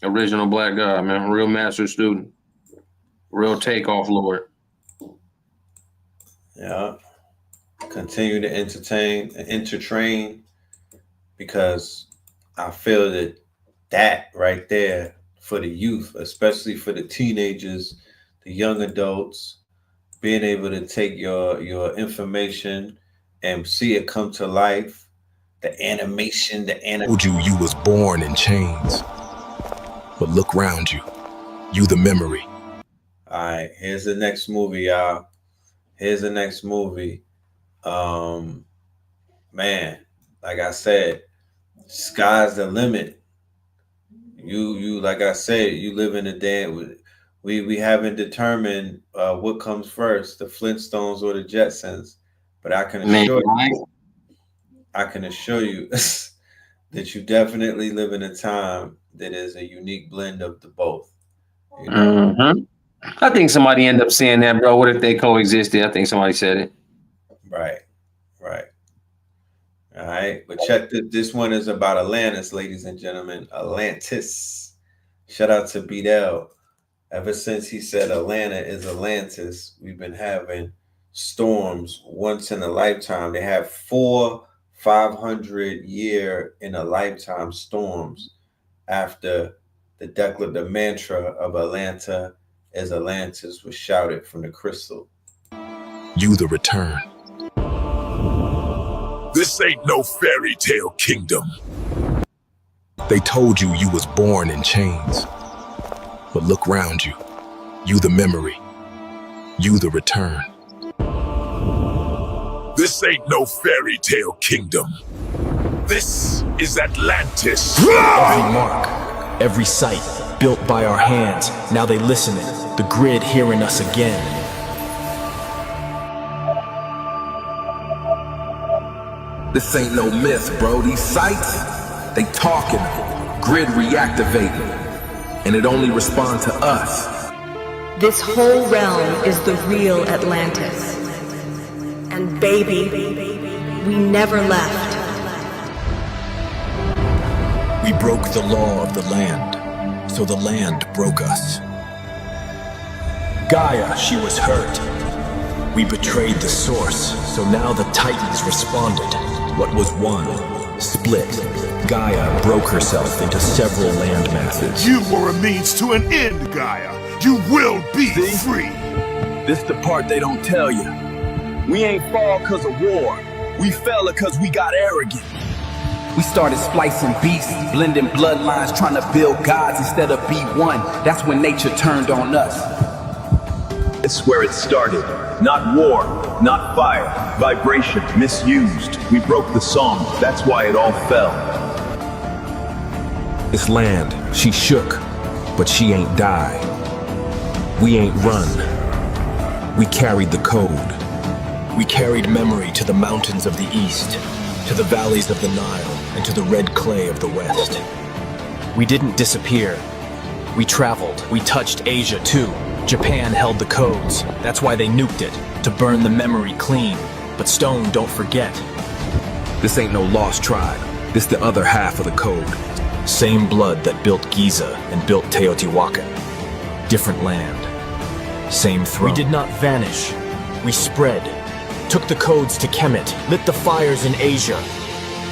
Original Black God, man. Real master student. Real takeoff lord. Yeah. Continue to entertain and entertain, because I feel that right there for the youth, especially for the teenagers, the young adults, being able to take your information and see it come to life, the animation, Told you was born in chains. But look round you. You the memory. All right, here's the next movie, y'all. Here's the next movie. Man, like I said, sky's the limit. You like I said, you live in a day we haven't determined what comes first, the Flintstones or the Jetsons. But I can assure you that you definitely live in a time that is a unique blend of the both. You know? I think somebody ended up saying that, bro. What if they coexisted? I think somebody said it. Right. All right. But check this one is about Atlantis, ladies and gentlemen. Atlantis. Shout out to Beadell. Ever since he said Atlanta is Atlantis, we've been having storms once in a lifetime. They have 4 500-year in a lifetime storms after the mantra of Atlanta is Atlantis was shouted from the crystal. You the return. This ain't no fairy tale kingdom. They told you was born in chains. But look round you. You the memory. You the return. This ain't no fairy tale kingdom. This is Atlantis. Every mark, every site, built by our hands. Now they listening. The grid hearing us again. This ain't no myth, bro. These sites, they talking. Grid reactivating. And it only responds to us. This whole realm is the real Atlantis. And baby, we never left. We broke the law of the land, so the land broke us. Gaia, she was hurt. We betrayed the source, so now the Titans responded. What was one, split. Gaia broke herself into several land masses. You were a means to an end, Gaia. You will be free. This the part they don't tell you. We ain't fall cause of war. We fell because we got arrogant. We started splicing beasts, blending bloodlines, trying to build gods instead of be one. That's when nature turned on us. It's where it started. Not war, not fire, vibration, misused. We broke the song, that's why it all fell. This land, she shook, but she ain't die. We ain't run. We carried the code. We carried memory to the mountains of the east, to the valleys of the Nile, and to the red clay of the west. We didn't disappear. We traveled. We touched Asia too. Japan held the codes. That's why they nuked it, to burn the memory clean. But Stone don't forget. This ain't no lost tribe. This the other half of the code. Same blood that built Giza and built Teotihuacan. Different land. Same throne. We did not vanish. We spread. Took the codes to Kemet. Lit the fires in Asia.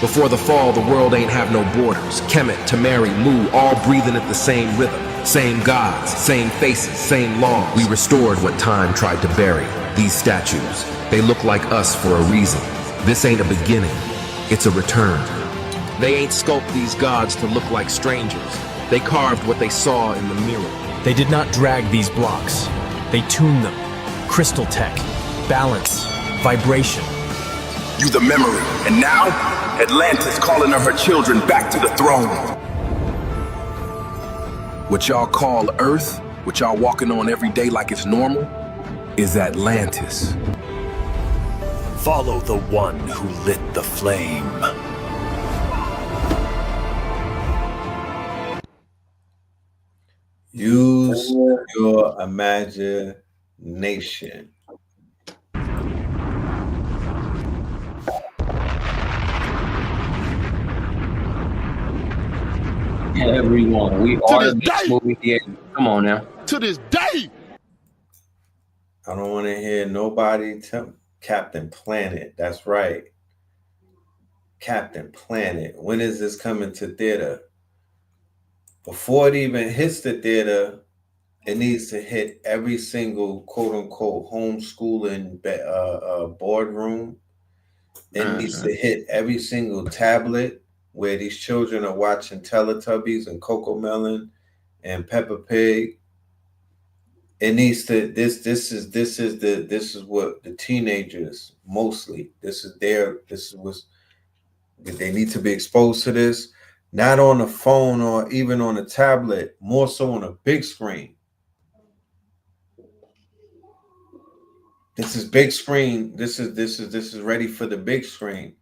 Before the fall, the world ain't have no borders. Kemet, Tamari, Mu, all breathing at the same rhythm. Same gods, same faces, same laws. We restored what time tried to bury. These statues, they look like us for a reason. This ain't a beginning, it's a return. They ain't sculpt these gods to look like strangers. They carved what they saw in the mirror. They did not drag these blocks. They tuned them. Crystal tech, balance, vibration. You the memory, and now Atlantis calling her children back to the throne. What y'all call Earth, what y'all walking on every day like it's normal, is Atlantis. Follow the one who lit the flame. Use your imagination. Everyone, we are the movie theater. Come on now. To this day. I don't want to hear nobody tell Captain Planet. That's right. Captain Planet. When is this coming to theater? Before it even hits the theater, it needs to hit every single quote unquote homeschooling boardroom. It needs to hit every single tablet where these children are watching Teletubbies and Cocomelon and Peppa Pig. It needs to this is what the teenagers mostly this is what they need to be exposed to this, not on a phone or even on a tablet, more so on a big screen. This is big screen. This is ready for the big screen.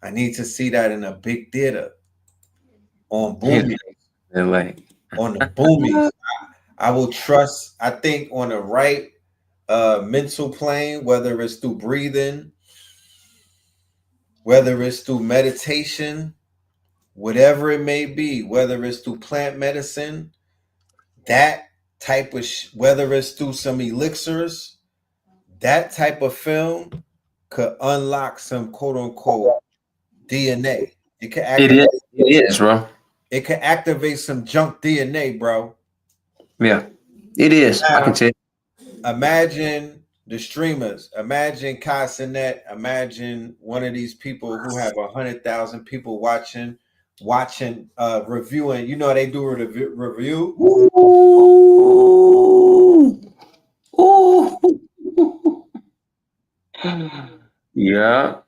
I need to see that in a big theater on Boomies. On the Boomies. I will trust, I think, on the right mental plane, whether it's through breathing, whether it's through meditation, whatever it may be, whether it's through plant medicine, that type of whether it's through some elixirs, that type of film could unlock some quote unquote DNA. It could activate. It is, bro. It could activate some junk DNA, bro. Yeah, it is. Now, I can tell. Imagine the streamers. Imagine Casanet. Imagine one of these people who have 100,000 people watching, reviewing. You know they do a review. Ooh. Yeah.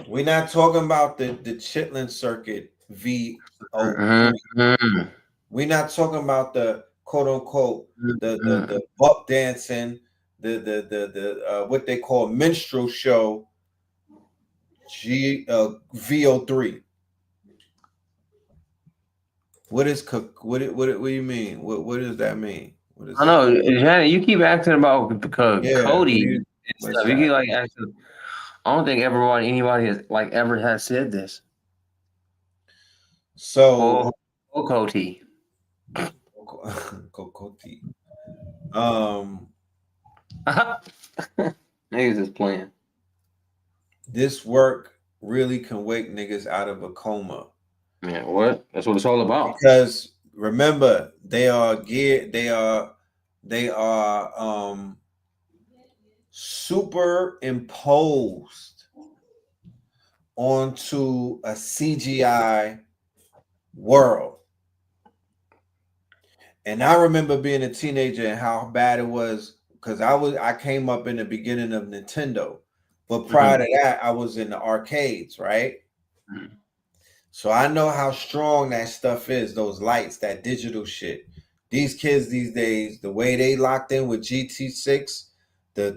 We're not talking about the Chitlin circuit VO3. We're not talking about the quote unquote the buck dancing, the what they call minstrel show VO3. What do you mean? What does that mean? I know, Janet, you keep asking about Cody and stuff. You keep like asking. I don't think anybody has like ever has said this. So Cody. Cody. Niggas is playing. This work really can wake niggas out of a coma. Man, what? That's what it's all about. Because remember, they are superimposed onto a CGI world. And I remember being a teenager and how bad it was, because I came up in the beginning of Nintendo, but prior to that, I was in the arcades, right? So I know how strong that stuff is, those lights, that digital shit. These kids these days, the way they locked in with GT6, the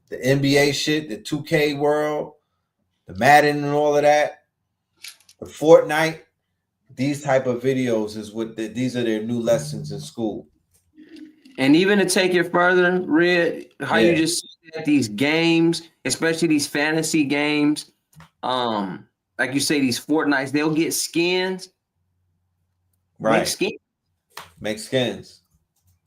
NBA shit, the 2K world, the Madden and all of that, the Fortnite, these type of videos is what these are their new lessons in school. And even to take it further, Red, how you just said these games, especially these fantasy games, like you say, these Fortnites, they'll get skins. Right. Make skins.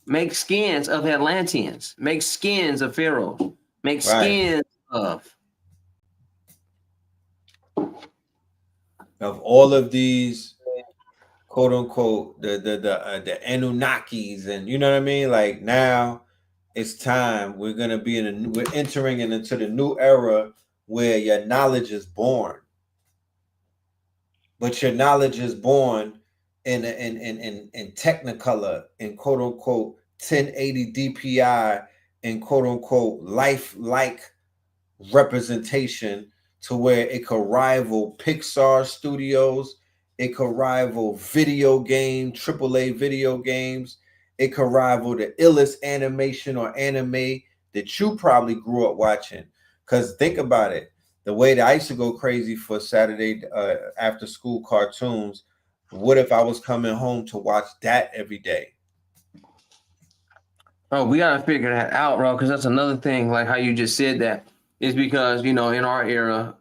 Make skins of Atlanteans. Make skins of Pharaohs. Make skins of all of these quote unquote the Anunnakis, and you know what I mean? Like now it's time. We're gonna be we're entering into the new era where your knowledge is born. But your knowledge is born in Technicolor, in quote unquote 1080 DPI, in quote unquote lifelike representation, to where it could rival Pixar Studios, it could rival AAA video games, it could rival the illest animation or anime that you probably grew up watching. Because think about it. The way that I used to go crazy for Saturday after school cartoons, what if I was coming home to watch that every day? Oh, we gotta figure that out, bro, because that's another thing, like how you just said that, is because, in our era,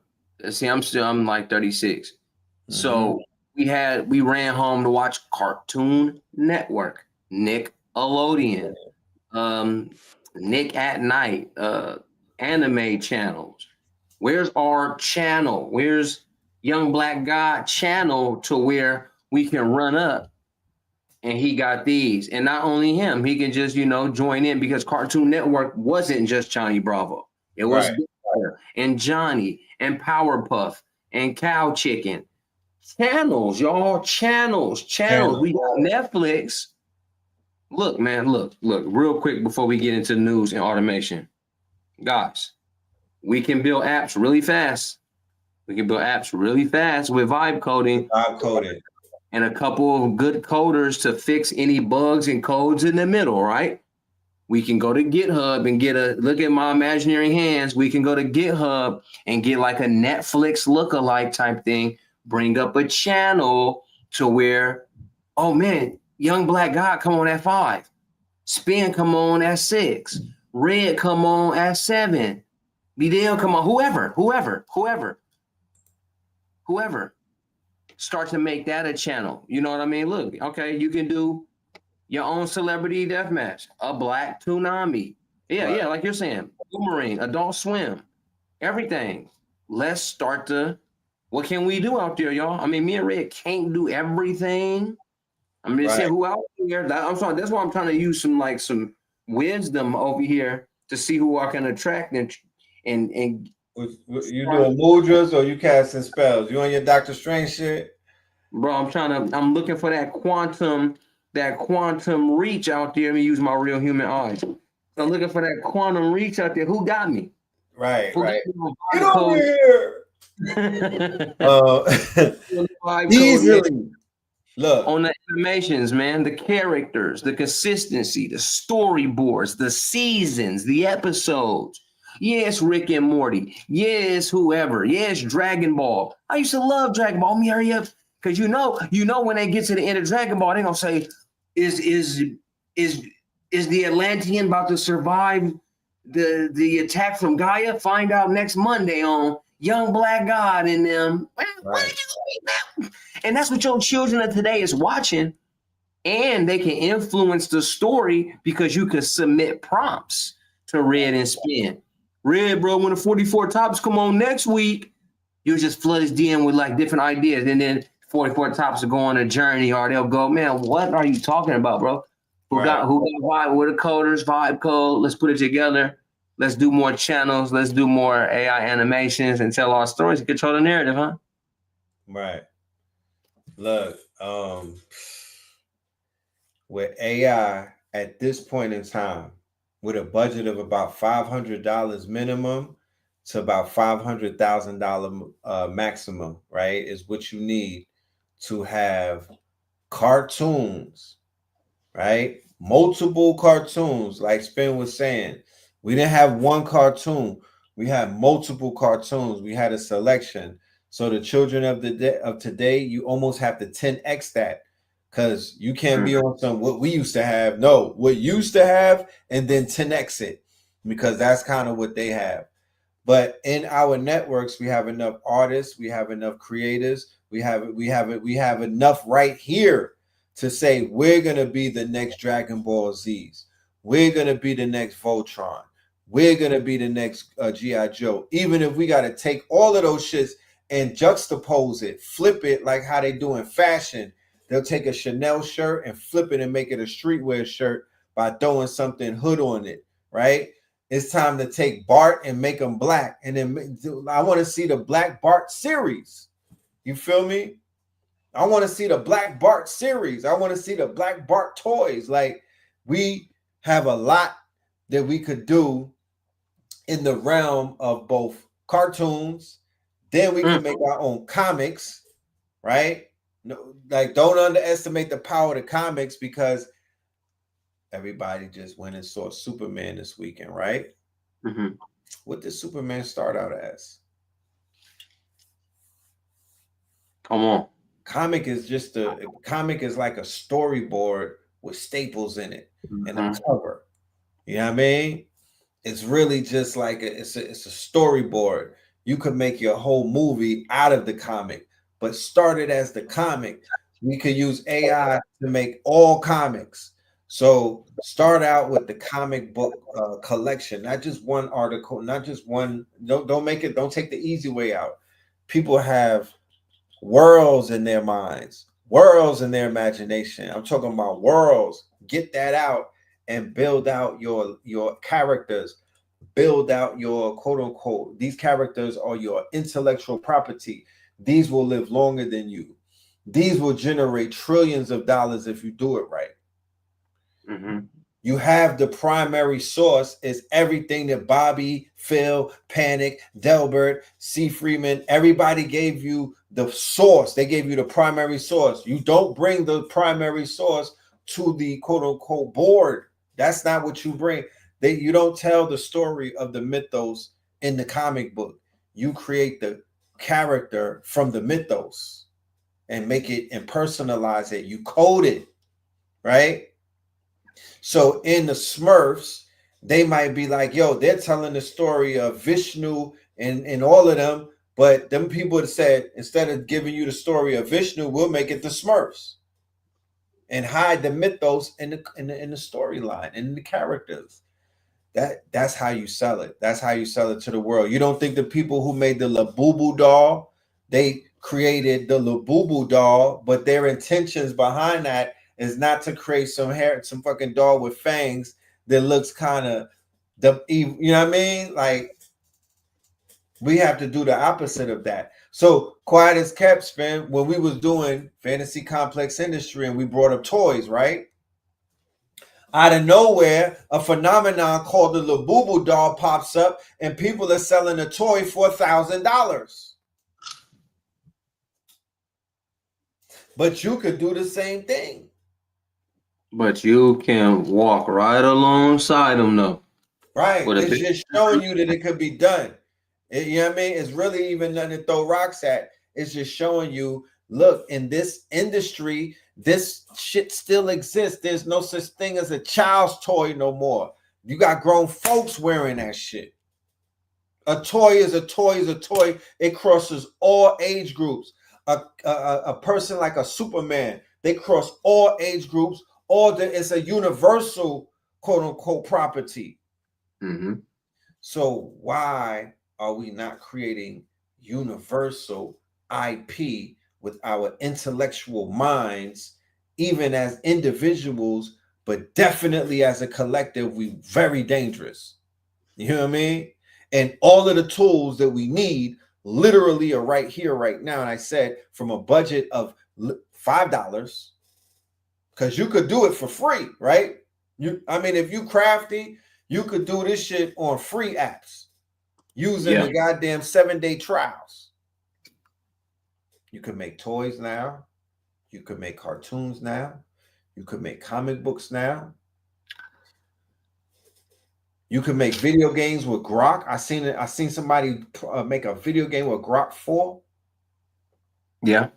see, I'm like 36. So we ran home to watch Cartoon Network, Nickelodeon, Nick at Night, anime channels. Where's our channel? Where's Young Black God channel to where we can run up and he got these? And not only him, he can just, join in, because Cartoon Network wasn't just Johnny Bravo. It was Big Brother and Johnny and Powerpuff and Cow Chicken. Channels, y'all. Channels. We got Netflix. Look, man, look, real quick before we get into news and automation. Guys, we can build apps really fast. We can build apps really fast with vibe coding. And a couple of good coders to fix any bugs and codes in the middle, right? We can go to GitHub and get a look at my imaginary hands. We can go to GitHub and get like a Netflix lookalike type thing. Bring up a channel to where, oh man, young black guy come on at 5, Spin come on at 6, Red come on at 7, Bidel come on, whoever. Start to make that a channel. You know what I mean? Look, okay, you can do your own celebrity deathmatch, a black Toonami. Yeah, like you're saying, Boomerang, Adult Swim, everything. Let's start to, what can we do out there, y'all? I mean, me and Red can't do everything. I'm just saying who out there. I'm sorry, that's why I'm trying to use some wisdom over here to see who I can attract and you doing mudras or you casting spells? You on your Doctor Strange shit? Bro, I'm looking for that quantum reach out there. Let me use my real human eyes. I'm looking for that quantum reach out there. Who got me? Right. Get over here. Easily. Look on the animations, man, the characters, the consistency, the storyboards, the seasons, the episodes. Yes, Rick and Morty. Yes, whoever. Yes, Dragon Ball. I used to love Dragon Ball. Me hurry up, because you know when they get to the end of Dragon Ball, they're gonna say, is the Atlantean about to survive the attack from Gaia? Find out next Monday on Young Black God and them. And that's what your children of today is watching. And they can influence the story because you can submit prompts to Red and Spin. Red, bro, when the 44 tops come on next week, you just flood his DM with like different ideas. And then 44 tops will go on a journey, or they'll go, man, what are you talking about, bro? Who got vibe with the coders, vibe code? Let's put it together. Let's do more channels. Let's do more AI animations and tell our stories and control the narrative, huh? Right. Look, with AI at this point in time, with a budget of about $500 minimum to about $500,000 maximum, right, is what you need to have cartoons, right? Multiple cartoons, like Spin was saying. We didn't have one cartoon. We had multiple cartoons. We had a selection. So the children of today, you almost have to 10x that, because you can't be on some what we used to have. No, what used to have, and then 10x it, because that's kind of what they have. But in our networks, we have enough artists, we have enough creators, we have enough right here to say we're gonna be the next Dragon Ball Z's, we're gonna be the next Voltron, we're gonna be the next G.I. Joe. Even if we gotta take all of those shits and juxtapose it, flip it like how they do in fashion. They'll take a Chanel shirt and flip it and make it a streetwear shirt by throwing something hood on it, right? It's time to take Bart and make him black. And then I want to see the Black Bart series. You feel me? I want to see the Black Bart series. I want to see the Black Bart toys. Like, we have a lot that we could do in the realm of both cartoons. Then we can make our own comics, right? No, like, don't underestimate the power of the comics, because everybody just went and saw Superman this weekend, right? Mm-hmm. What did Superman start out as? Come on. Comic is like a storyboard with staples in it and a cover. You know what I mean? It's really just like it's a storyboard. You could make your whole movie out of the comic, but started as the comic. We could use AI to make all comics. So start out with the comic book collection, not just one article, not just one. Don't take the easy way out. People have worlds in their minds, worlds in their imagination. I'm talking about worlds. Get that out and build out your characters. Build out your quote unquote. These characters are your intellectual property. These will live longer than you. These will generate trillions of dollars if you do it right. Mm-hmm. You have the primary source is everything that Bobby, Phil, Panic, Delbert, C. Freeman, everybody gave you the source. They gave you the primary source. You don't bring the primary source to the quote unquote board. That's not what you bring. You don't tell the story of the mythos in the comic book. You create the character from the mythos and make it and personalize it. You code it, right? So in the Smurfs, they might be like, yo, they're telling the story of Vishnu and all of them, but them people that said, instead of giving you the story of Vishnu, we'll make it the Smurfs and hide the mythos in the storyline and in the characters. That's how you sell it. That's how you sell it to the world. You don't think the people who made the Labubu doll, they created the Labubu doll, but their intentions behind that is not to create some fucking doll with fangs that looks kind of you know what I mean? Like, we have to do the opposite of that. So quiet as kept, Spin, when we was doing Fantasy Complex Industry and we brought up toys, right? Out of nowhere, a phenomenon called the Labubu doll pops up and people are selling a toy for $1,000. But you could do the same thing. But you can walk right alongside them, though. Right. It's just showing you that it could be done. You know what I mean? It's really even nothing to throw rocks at. It's just showing you, look, in this industry, this shit still exists. There's no such thing as a child's toy no more. You got grown folks wearing that shit. A toy is a toy is a toy. It crosses all age groups. A person like a Superman, they cross all age groups. It's a universal, quote unquote, property. Mm-hmm. So why are we not creating universal IP with our intellectual minds, even as individuals, but definitely as a collective? We very dangerous. You know what I mean? And all of the tools that we need literally are right here, right now. And I said, from a budget of $5, because you could do it for free, right? I mean, if you crafty, you could do this shit on free apps using the goddamn 7-day trials. You could make toys now. You could make cartoons now. You could make comic books now. You can make video games with Grok. I seen somebody make a video game with Grok 4. Yeah.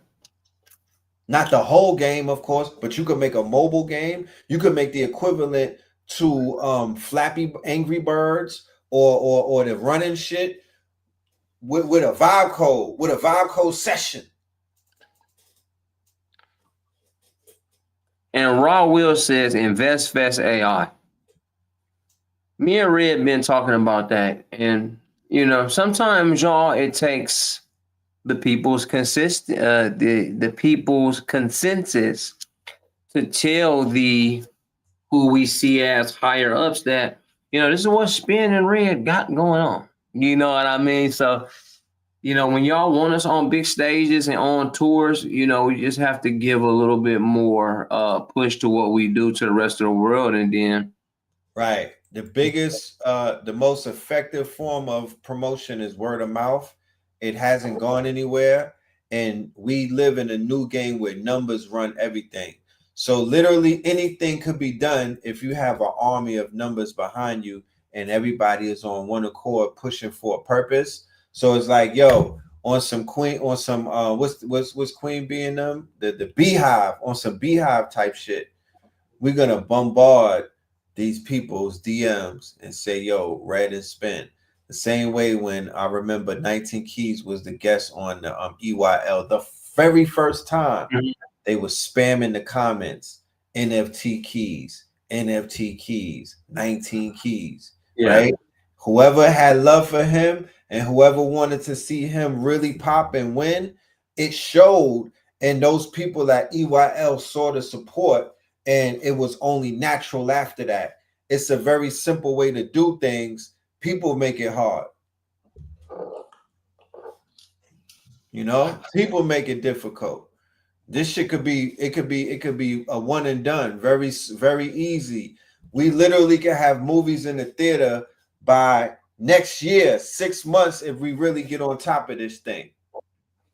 Not the whole game, of course, but you could make a mobile game. You could make the equivalent to Flappy Angry Birds or the running shit with a vibe code session. And Raw Will says InvestFest AI. Me and Red been talking about that, and sometimes, y'all, it takes the people's the people's consensus to tell who we see as higher ups that this is what Spin and Red got going on. You know what I mean? So when y'all want us on big stages and on tours, we just have to give a little bit more push to what we do to the rest of the world, and then right. The biggest, the most effective form of promotion is word of mouth. It hasn't gone anywhere. And we live in a new game where numbers run everything. So literally anything could be done if you have an army of numbers behind you and everybody is on one accord pushing for a purpose. So it's like, yo, on some Queen, on some what's Queen being them? The Beehive, on some Beehive type shit. We're gonna bombard these people's DMs and say, yo, Red and Spin. The same way when I remember 19 Keys was the guest on the EYL, the very first time they were spamming the comments, NFT keys, 19 keys, right? Whoever had love for him and whoever wanted to see him really pop and win, it showed, and those people at EYL saw the support. And it was only natural after that. It's a very simple way to do things. People make it hard. People make it difficult. This shit could be a one and done. Very, very easy. We literally can have movies in the theater by next year, 6 months, if we really get on top of this thing.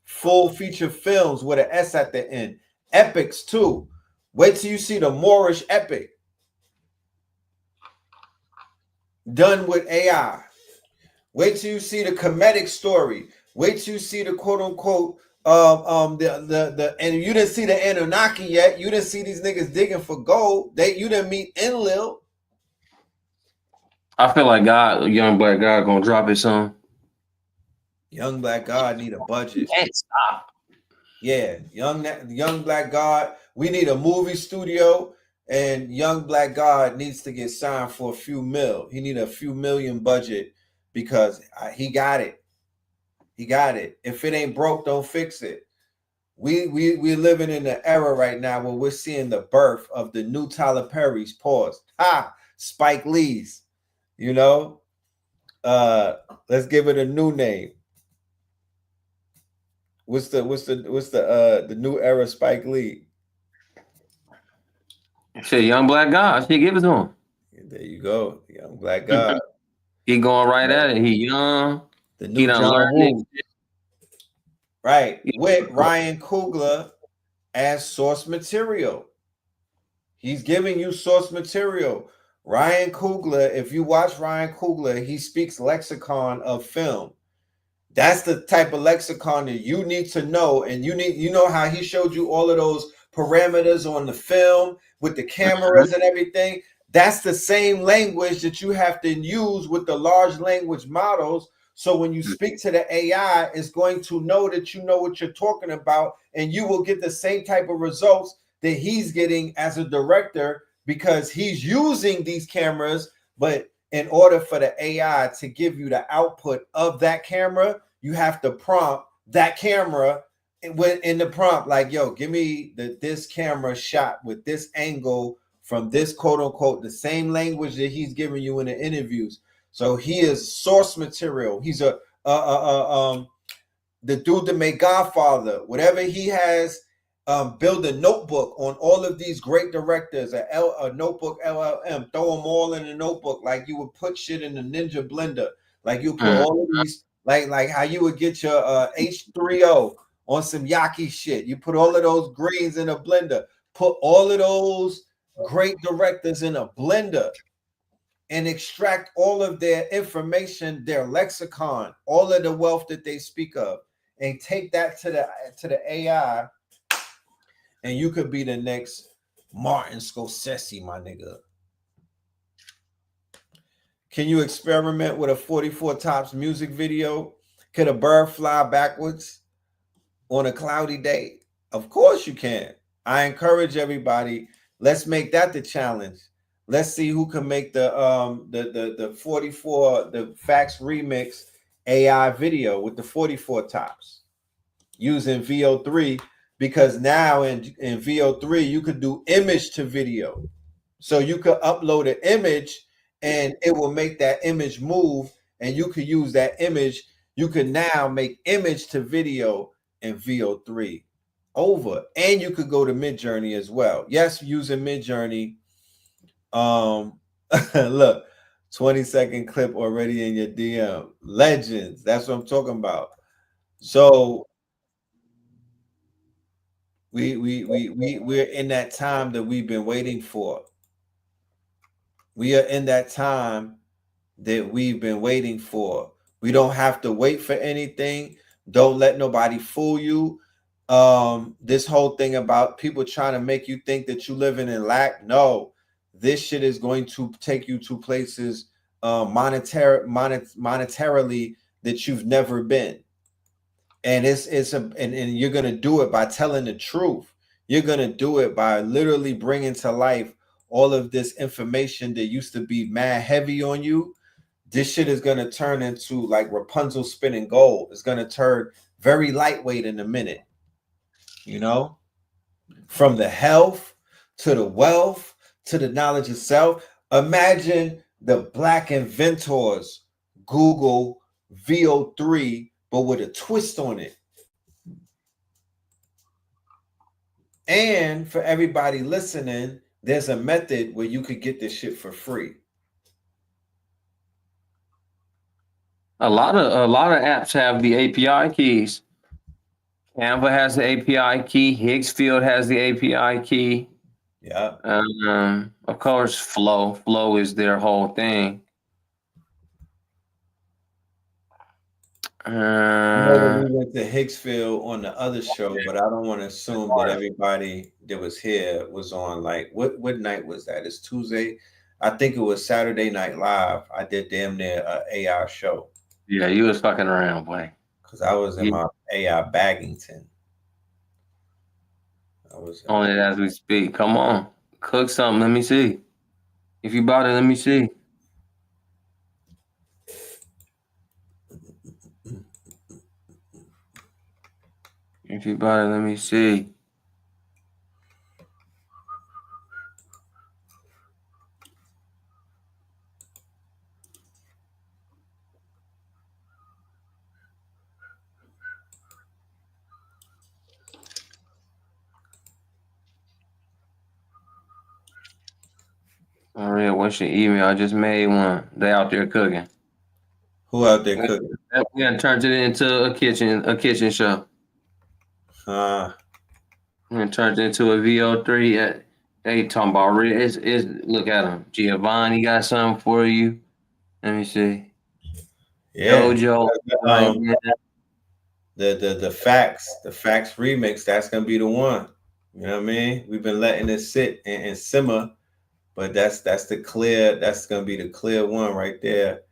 Full feature films with an S at the end. Epics too. Wait till you see the Moorish epic. done with AI. Wait till you see the comedic story. Wait till you see the quote unquote the and you didn't see the Anunnaki yet. You didn't see these niggas digging for gold. You didn't meet Enlil. I feel like young black God gonna drop his song. Young Black God need a budget. Can't stop. Yeah, young Black God. We need a movie studio, and Young Black God needs to get signed for a few mil. He need a few million budget because he got it. He got it. If it ain't broke, don't fix it. We're living in an era right now where we're seeing the birth of the new Tyler Perry's. Pause. Spike Lee's. You know, let's give it a new name. What's the new era Spike Lee? Shit, Young Black God. Shit, give it to him. There you go, Young Black God. He going right at it. He young. The new John Woo. Right, with Ryan Coogler as source material. He's giving you source material. Ryan Coogler, if you watch Ryan Coogler, he speaks lexicon of film. That's the type of lexicon that you need to know. And you know how he showed you all of those parameters on the film with the cameras and everything. That's the same language that you have to use with the large language models. So when you speak to the AI, it's going to know that you know what you're talking about, and you will get the same type of results that he's getting as a director because he's using these cameras. But in order for the AI to give you the output of that camera, you have to prompt that camera in the prompt, like, yo, give me this camera shot with this angle from this quote unquote, the same language that he's giving you in the interviews. So he is source material. He's the dude that made Godfather. Whatever he has, build a notebook on all of these great directors, a notebook LLM, throw them all in a notebook like you would put shit in the Ninja Blender. Like you put all of these, like how you would get your H3O on some Yaki shit. You put all of those greens in a blender. Put all of those great directors in a blender and extract all of their information, their lexicon, all of the wealth that they speak of, and take that to the AI, and you could be the next Martin Scorsese, my nigga. Can you experiment with a 44 Tops music video? Could a bird fly backwards on a cloudy day? Of course you can. I encourage everybody. Let's make that the challenge. Let's see who can make the 44 the Fax Remix AI video with the 44 Tops using VO3, because now in VO3 you could do image to video. So you could upload an image and it will make that image move, and you could use that image. You could now make image to video in VO3 over, and you could go to Midjourney as well. Yes, using Midjourney. Look, 20-second clip already in your DM. Legends. That's what I'm talking about. So we're in that time that we've been waiting for. We are in that time that we've been waiting for. We don't have to wait for anything. Don't let nobody fool you. This whole thing about people trying to make you think that you living in lack. No, this shit is going to take you to places monetarily that you've never been. And and you're gonna do it by telling the truth. You're gonna do it by literally bringing to life all of this information that used to be mad heavy on you. This shit is gonna turn into like Rapunzel spinning gold. It's gonna turn very lightweight in a minute. You know, from the health to the wealth to the knowledge of self. Imagine the Black inventors Google VO3, but with a twist on it. And for everybody listening, there's a method where you could get this shit for free. A lot of apps have the API keys. Canva has the API key. Higgsfield has the API key. Yeah. Of course, Flow is their whole thing. We went to Hicksville on the other show, but I don't want to assume that everybody that was here was on like what night was that? It's Tuesday. I think it was Saturday Night Live. I did damn near AI show. Yeah, you was fucking around, boy. Cause I was in my AI Baggington. I was on it as we speak. Come on, cook something. Let me see. If you bought it, let me see. If you bought it, let me see. All right, what's your email? I just made one. They out there cooking. Who out there cooking? We done turned it into a kitchen show. And turned it into a VO3. They talking about it's look at them. Giovanni got something for you. Let me see. Yeah. Jojo. The facts remix, that's gonna be the one. You know what I mean? We've been letting it sit and simmer, but that's gonna be the clear one right there.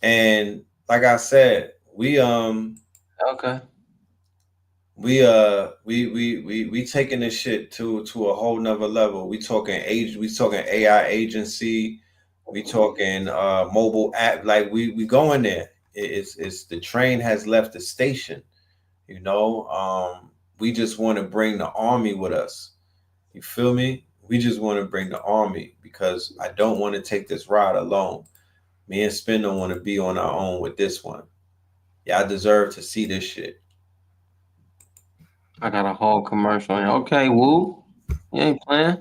And like I said, we okay. We taking this shit to a whole nother level. We talking AI agency, we talking mobile app, like we going there. It's the train has left the station, you know. We just want to bring the army with us. You feel me? We just want to bring the army because I don't want to take this ride alone. Me and Spin don't want to be on our own with this one. Y'all deserve to see this shit. I got a whole commercial. Okay, woo. You ain't playing.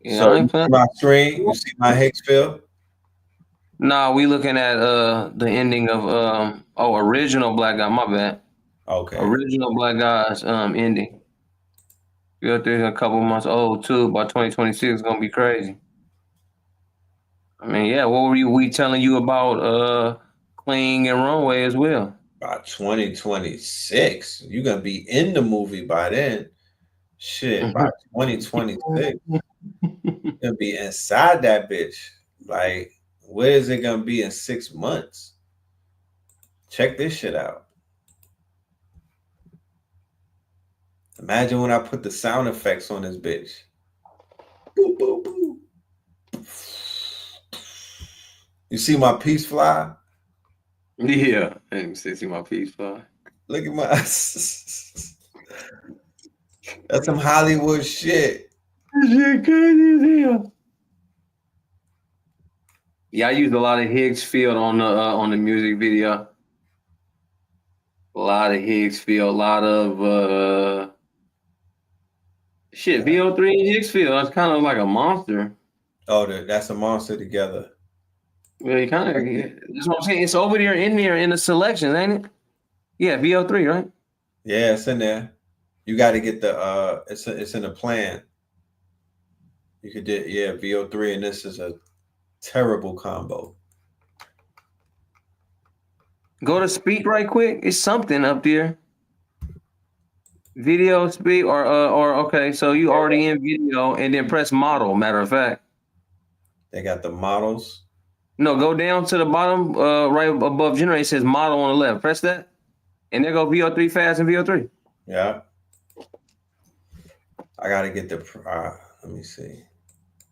Yeah, so I ain't playing. My screen, you see my Hicksville? Nah, we looking at the ending of original Black Guy. My bad. Okay. Original Black Guy's ending. We're a couple months old too. By 2026, it's gonna be crazy. I mean, yeah. What were we telling you about Cling and Runway as well? By 2026, you're gonna be in the movie by then. Shit, by 2026, you're gonna be inside that bitch. Like, where is it gonna be in 6 months? Check this shit out. Imagine when I put the sound effects on this bitch. Boop, boop, boop. You see my piece fly? Yeah, and see my piece fly. Look at my. That's some Hollywood shit. Shit crazy as hell. Yeah, I used a lot of Hicksfield on the music video. A lot of Hicksfield, a lot of shit. VO3 and Hicksfield. That's kind of like a monster. Oh, that's a monster together. Well, you kind of. That's what I'm saying. It's over there in the selections, ain't it? Yeah, VO3, right? Yeah, it's in there. You got to get the it's in the plan. You could do VO3, and this is a terrible combo. Go to speak right quick. It's something up there. Video speak or okay. So you already in video, and then press model. Matter of fact, they got the models. No, go down to the bottom, right above generate. It says model on the left. Press that, and there go VO3 fast and VO3. Yeah. I gotta get the. Let me see.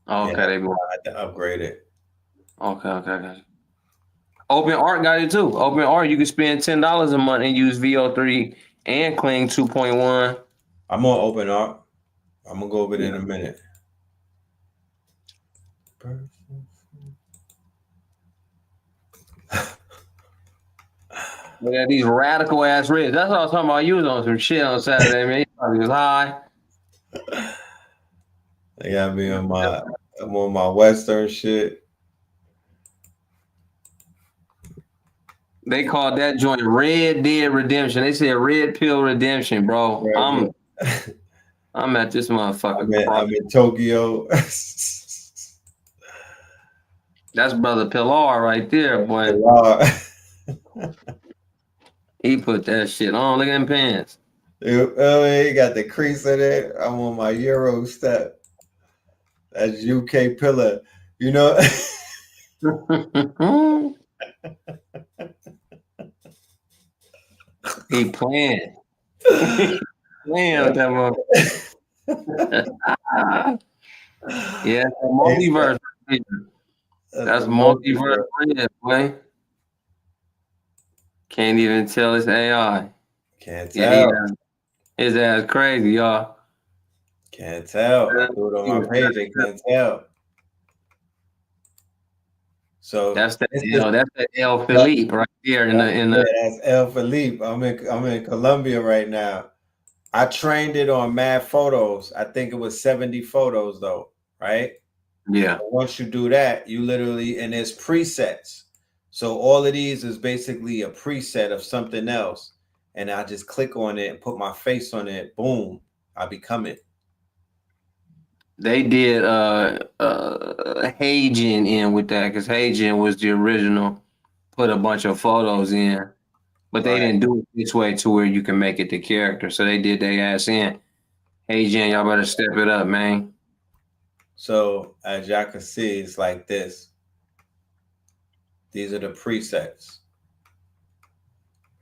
Oh, okay, they go. I had to upgrade it. Okay. Open Art got it too. Open Art, you can spend $10 a month and use VO3 and Cling 2.1. I'm on Open Art. I'm gonna go over it in a minute. Look at these radical ass ribs. That's what I was talking about. You was on some shit on Saturday, man. You probably was high. They got me on my Western shit. They called that joint Red Dead Redemption. They said Red Pill Redemption, bro. I'm at this motherfucker. I'm in Tokyo. That's Brother Pilar right there, boy. He put that shit on. Look at them pants. Oh, he got the crease in it. I'm on my Euro step. That's UK pillar. You know. He playing. Playing with that motherfucker. Yeah, multiverse. That's multiverse, boy. Can't even tell it's AI. Can't tell. His ass crazy, y'all. Can't tell. I do it on my page. I can't tell. So that's that El Felipe right there that's El Felipe. I'm in Colombia right now. I trained it on mad photos. I think it was 70 photos though, right? Yeah. So once you do that, you literally, and there's presets. So all of these is basically a preset of something else. And I just click on it and put my face on it. Boom, I become it. They did Hagen in with that because Hagen was the original. Put a bunch of photos in, but they didn't do it this way to where you can make it the character. So they did their ass in. Hagen, y'all better step it up, man. So as y'all can see, it's like this. These are the presets.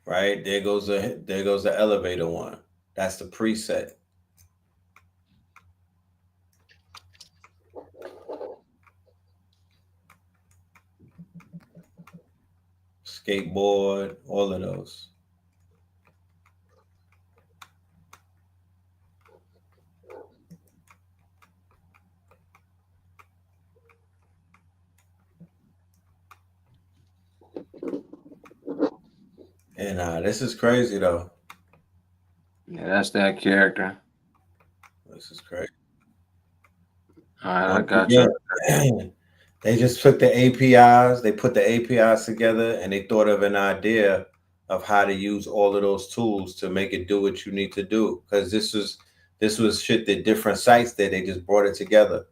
Right? There goes the elevator one. That's the preset. Skateboard, all of those. And this is crazy though. Yeah, that's that character. This is crazy. All right, I got you. They just took the APIs, they put the APIs together, and they thought of an idea of how to use all of those tools to make it do what you need to do. Because this was shit that different sites did. They just brought it together.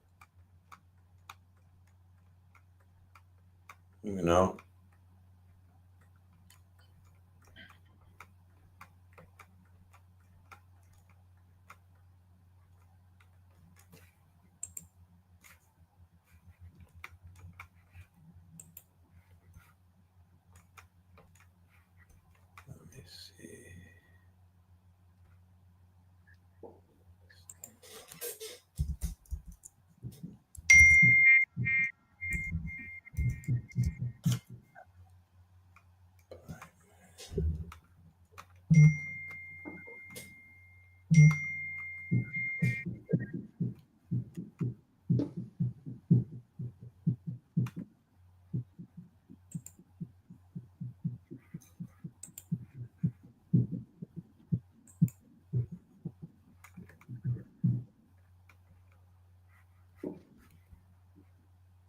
You know.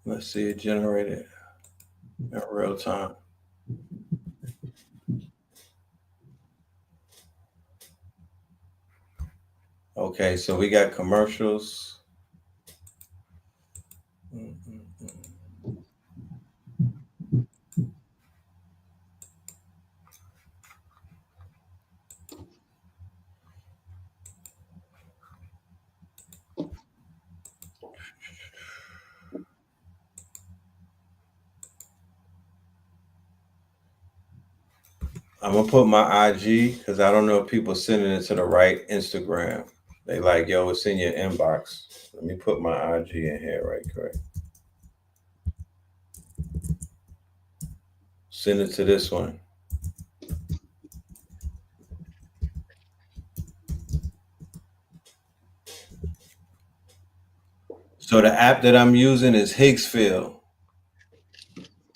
Let's see it generated in real time. Okay, so we got commercials. I'm gonna put my IG because I don't know if people sending it to the right Instagram. They like, yo, it's in your inbox. Let me put my IG in here right quick. Send it to this one. So the app that I'm using is Higgsfield.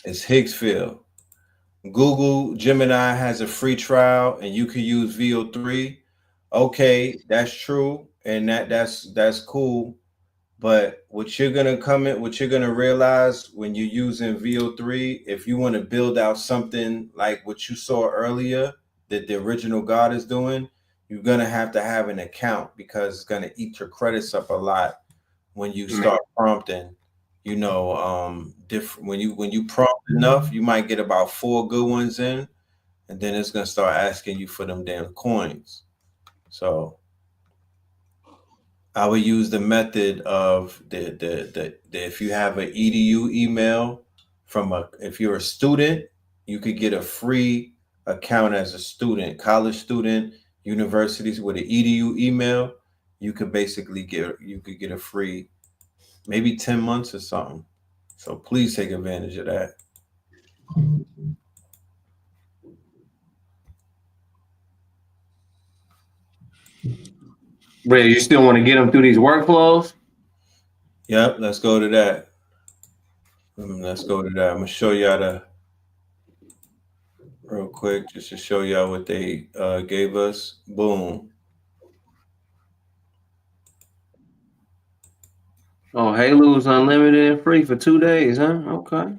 It's Higgsfield. Google Gemini has a free trial and you can use VO3. Okay, that's true. And that's cool. But what you're gonna realize when you're using VO3, if you want to build out something like what you saw earlier that the original God is doing, you're gonna have to have an account because it's gonna eat your credits up a lot when you start prompting. You know, different when you prompt enough, you might get about 4 good ones in, and then it's gonna start asking you for them damn coins. So I would use the method of the if you have an EDU email if you're a student, you could get a free account as a student, college student, universities with an EDU email. You could basically get a free maybe 10 months or something. So please take advantage of that. But you still want to get them through these workflows? Yep, let's go to that. Let's go to that. I'm gonna show y'all real quick, just to show y'all what they gave us. Boom. Oh, Halo's unlimited and free for 2 days, huh? Okay.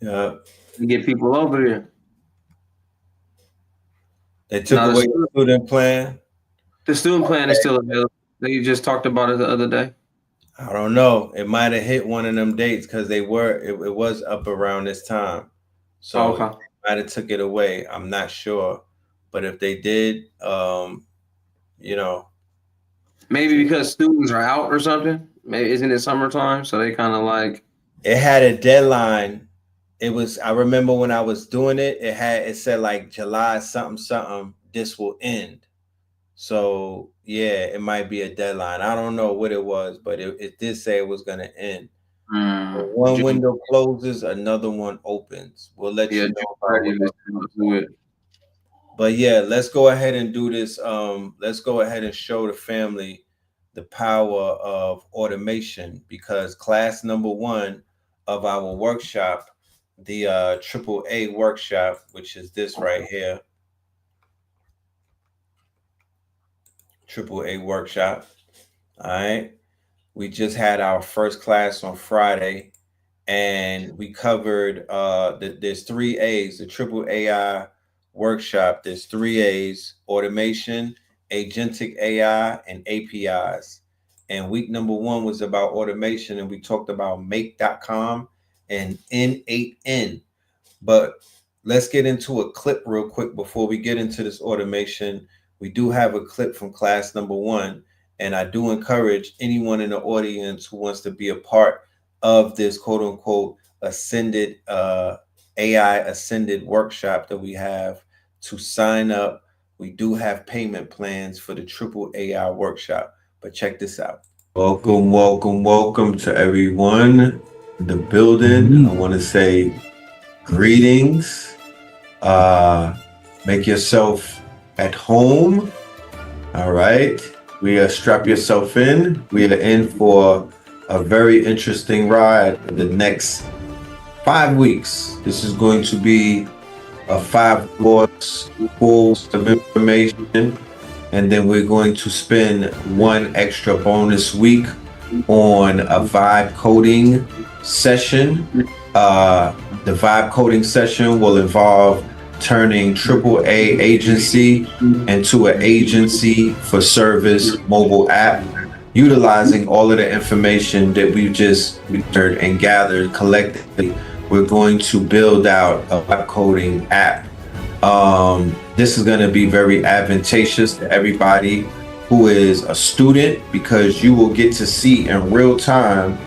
Yeah. You get people over here. They took away the student plan. The student plan is still available. You just talked about it the other day. I don't know. It might have hit one of them dates because it was up around this time. So okay. Might have took it away. I'm not sure. But if they did, maybe because students are out or something. Maybe isn't it summertime? So they kind of like it had a deadline. I remember when I was doing it, it said like July something, this will end. So yeah, it might be a deadline. I don't know what it was, but it did say it was gonna end. One window closes, another one opens. We'll let you know about it. But yeah, let's go ahead and do this. Let's go ahead and show the family the power of automation, because class number 1 of our workshop, the AAA workshop, which is this right here. AAA workshop. All right. We just had our first class on Friday, and we covered there's 3 A's, the AAA workshop. There's 3 A's: automation, agentic AI, and APIs. And week number 1 was about automation, and we talked about make.com and N8N. But let's get into a clip real quick before we get into this automation. We do have a clip from class number 1, and I do encourage anyone in the audience who wants to be a part of this quote unquote ascended AI ascended workshop that we have to sign up. We do have payment plans for the AAA workshop, but check this out. Welcome to everyone in the building. I want to say greetings. Make yourself at home. All right. Strap yourself in. We are in for a very interesting ride for the next 5 weeks. This is going to be a 5-course full of information, and then we're going to spend 1 extra bonus week on a vibe coding session. The vibe coding session will involve turning AAA agency into an agency for service mobile app, utilizing all of the information that we've just heard and gathered collectively. We're going to build out a vibe coding app. This is going to be very advantageous to everybody who is a student, because you will get to see in real time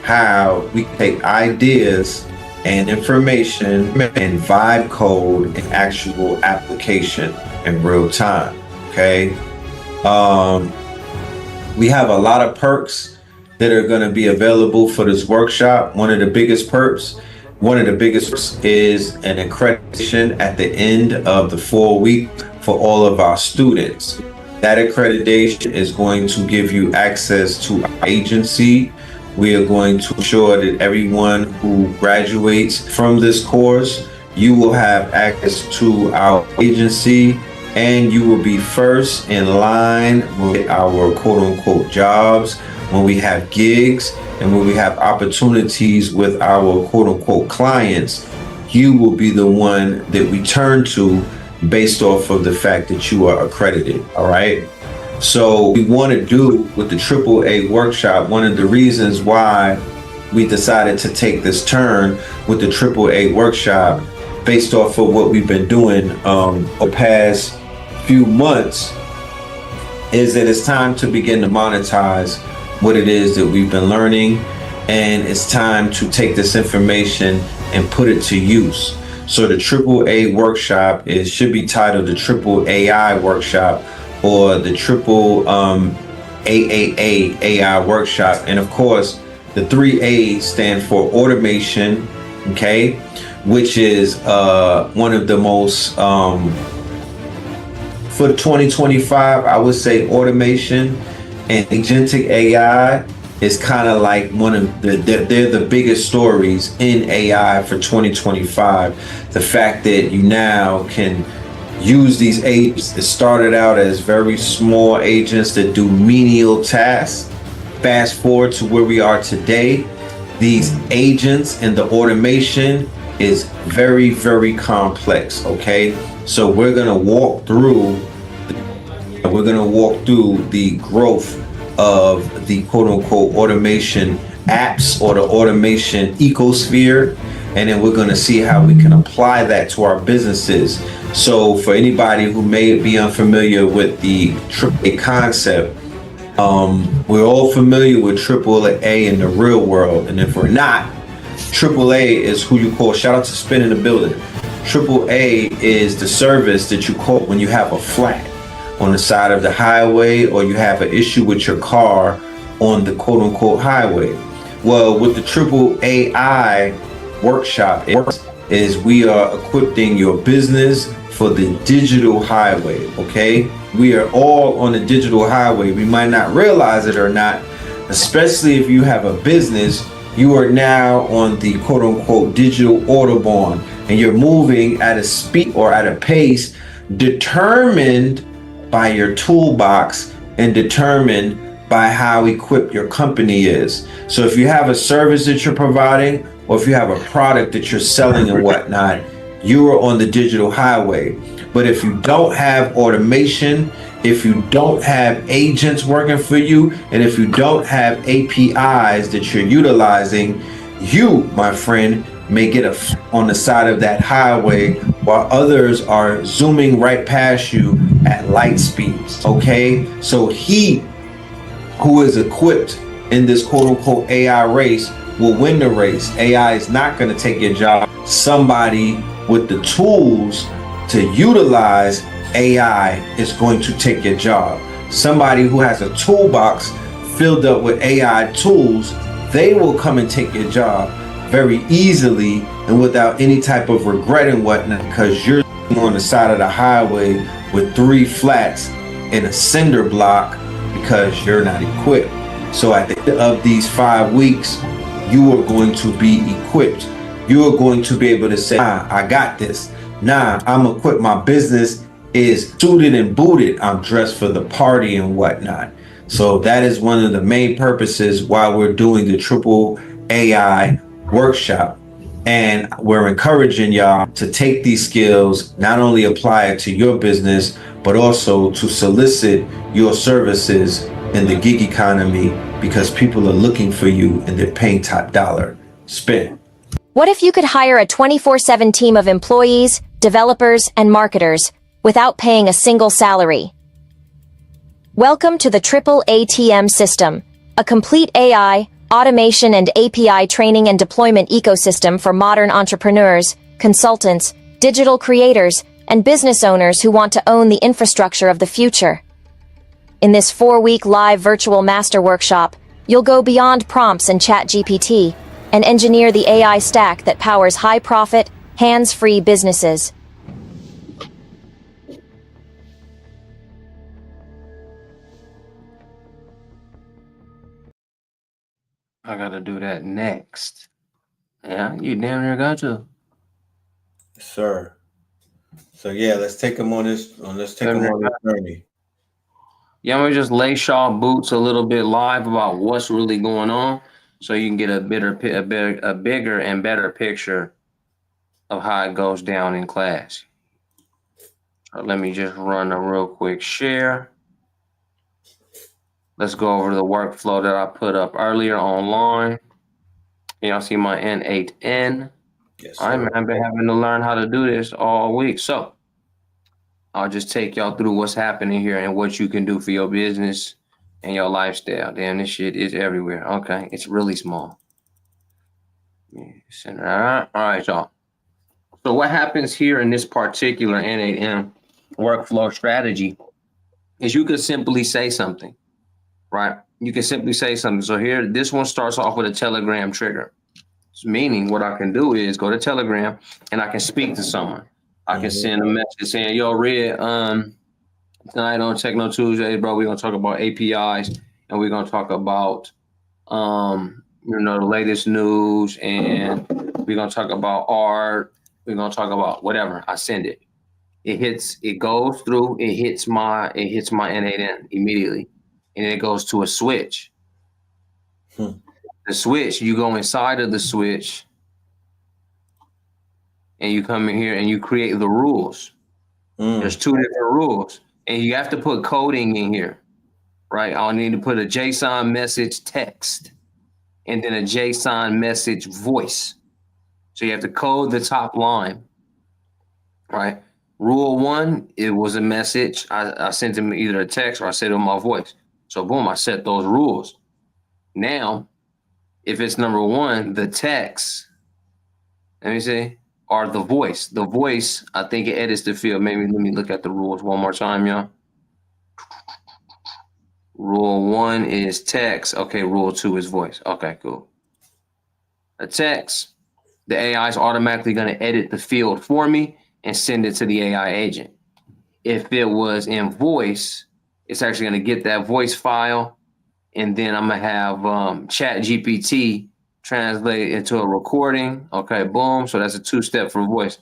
how we take ideas and information and vibe code an actual application in real time. Okay. We have a lot of perks that are going to be available for this workshop. One of the biggest perks is an accreditation at the end of the 4 week for all of our students. That accreditation is going to give you access to our agency. We are going to ensure that everyone who graduates from this course, you will have access to our agency, and you will be first in line with our quote unquote jobs when we have gigs and when we have opportunities with our quote unquote clients. You will be the one that we turn to based off of the fact that you are accredited. All right. So we want to do with the AAA workshop, one of the reasons why we decided to take this turn with the AAA workshop based off of what we've been doing the past few months, is that it's time to begin to monetize what it is that we've been learning, and it's time to take this information and put it to use. So the AAA workshop should be titled the Triple AI workshop, or the Triple AAA AI workshop. And of course, the 3 A's stand for automation, okay, which is one of the most for 2025, I would say automation and agentic AI is kind of like one of they're the biggest stories in AI for 2025. The fact that you now can use these agents that started out as very small agents that do menial tasks. Fast forward to where we are today, these agents and the automation is very, very complex, okay? So we're gonna walk through the growth of the quote unquote automation apps or the automation ecosphere, and then we're gonna see how we can apply that to our businesses. So for anybody who may be unfamiliar with the AAA concept, we're all familiar with AAA in the real world, and if we're not, AAA is who you call, shout out to Spin in the building. AAA is the service that you call when you have a flat on the side of the highway, or you have an issue with your car on the quote unquote highway. Well, with the Triple AI workshop is we are equipping your business for the digital highway, okay? We are all on the digital highway. We might not realize it or not, especially if you have a business, you are now on the quote unquote digital autobahn, and you're moving at a speed or at a pace determined by your toolbox and determined by how equipped your company is. So if you have a service that you're providing, or if you have a product that you're selling and whatnot, you are on the digital highway. But if you don't have automation, if you don't have agents working for you, and if you don't have APIs that you're utilizing, you, my friend, may get on the side of that highway while others are zooming right past you at light speeds, okay? So he who is equipped in this quote unquote AI race will win the race. AI is not gonna take your job. Somebody with the tools to utilize AI is going to take your job. Somebody who has a toolbox filled up with AI tools, they will come and take your job very easily and without any type of regret and whatnot, because you're on the side of the highway with 3 flats and a cinder block because you're not equipped. So at the end of these 5 weeks, you are going to be equipped. You are going to be able to say, nah, I got this. Nah, I'm equipped. My business is suited and booted. I'm dressed for the party and whatnot. So that is one of the main purposes why we're doing the Triple AI workshop. And we're encouraging y'all to take these skills, not only apply it to your business, but also to solicit your services in the gig economy, because people are looking for you and they're paying top dollar. Spin. What if you could hire a 24/7 team of employees, developers, and marketers without paying a single salary? Welcome to the Triple ATM system, a complete AI, automation, and API training and deployment ecosystem for modern entrepreneurs, consultants, digital creators, and business owners who want to own the infrastructure of the future. In this 4-week live virtual master workshop, you'll go beyond prompts and ChatGPT and engineer the AI stack that powers high-profit, hands-free businesses. I gotta do that next. Yeah, you damn near got to. Sir. So yeah, let's take him on this journey. Yeah, I'm gonna just lace y'all boots a little bit live about what's really going on, so you can get a bigger and better picture of how it goes down in class. So let me just run a real quick share. Let's go over the workflow that I put up earlier online. Y'all see my N8N. Yes, All right, sir. man. I've been having to learn how to do this all week. So I'll just take y'all through what's happening here and what you can do for your business and your lifestyle. Damn, this shit is everywhere. Okay, it's really small. All right, y'all. So what happens here in this particular NAM workflow strategy is you could simply say something, right? You can simply say something. So here, this one starts off with a Telegram trigger. Meaning what I can do is go to Telegram and I can speak to someone. I can send a message saying, yo, Red, tonight on Techno Tuesdays, bro, we're gonna talk about APIs and we're gonna talk about the latest news, and we're gonna talk about art, we're gonna talk about whatever. I send it. It goes through, it hits my N8N immediately. And it goes to a switch. The switch, you go inside of the switch and you come in here and you create the rules. There's 2 different rules, and you have to put coding in here, right? I'll need to put a JSON message text and then a JSON message voice. So you have to code the top line, right? Rule 1, it was a message. I sent him either a text or I said it with my voice. So boom, I set those rules. Now, if it's number 1, the text, let me see, or the voice. The voice, I think it edits the field. Maybe let me look at the rules one more time, y'all. Rule 1 is text. Okay, rule 2 is voice. Okay, cool. A text, the AI is automatically going to edit the field for me and send it to the AI agent. If it was in voice, it's actually going to get that voice file, and then I'm going to have ChatGPT translate it into a recording. Okay, boom. So that's a 2-step for voice.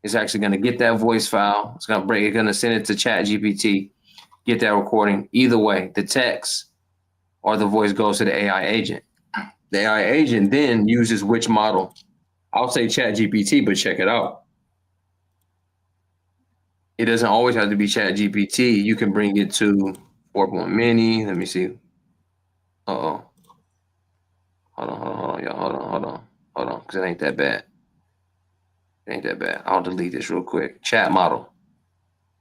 It's actually going to get that voice file. It's going to send it to ChatGPT, get that recording. Either way, the text or the voice goes to the AI agent. The AI agent then uses which model? I'll say ChatGPT, but check it out. It doesn't always have to be ChatGPT. You can bring it to 4.0 mini. Let me see. Uh-oh. Hold on, y'all. Hold on, because it ain't that bad. It ain't that bad. I'll delete this real quick. Chat model.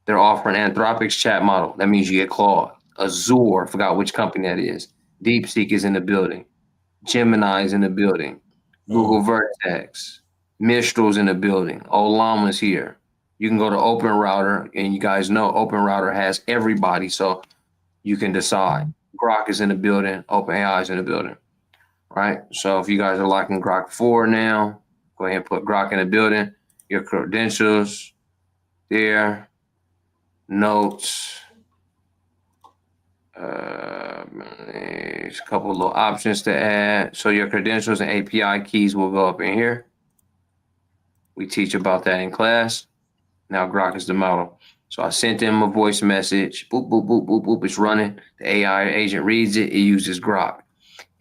They're offering Anthropic's chat model. That means you get Claude. Azure, forgot which company that is. DeepSeek is in the building. Gemini is in the building. Google Vertex. Mistral's in the building. Olama's here. You can go to Open Router, and you guys know Open Router has everybody, so you can decide. Grok is in the building. OpenAI is in the building. Right? So if you guys are liking Grok 4 now, go ahead and put Grok in the building. Your credentials there. Notes. There's a couple of little options to add. So your credentials and API keys will go up in here. We teach about that in class. Now Grok is the model. So I sent him a voice message. Boop, boop, boop, boop, boop. It's running. The AI agent reads it. It uses Grok.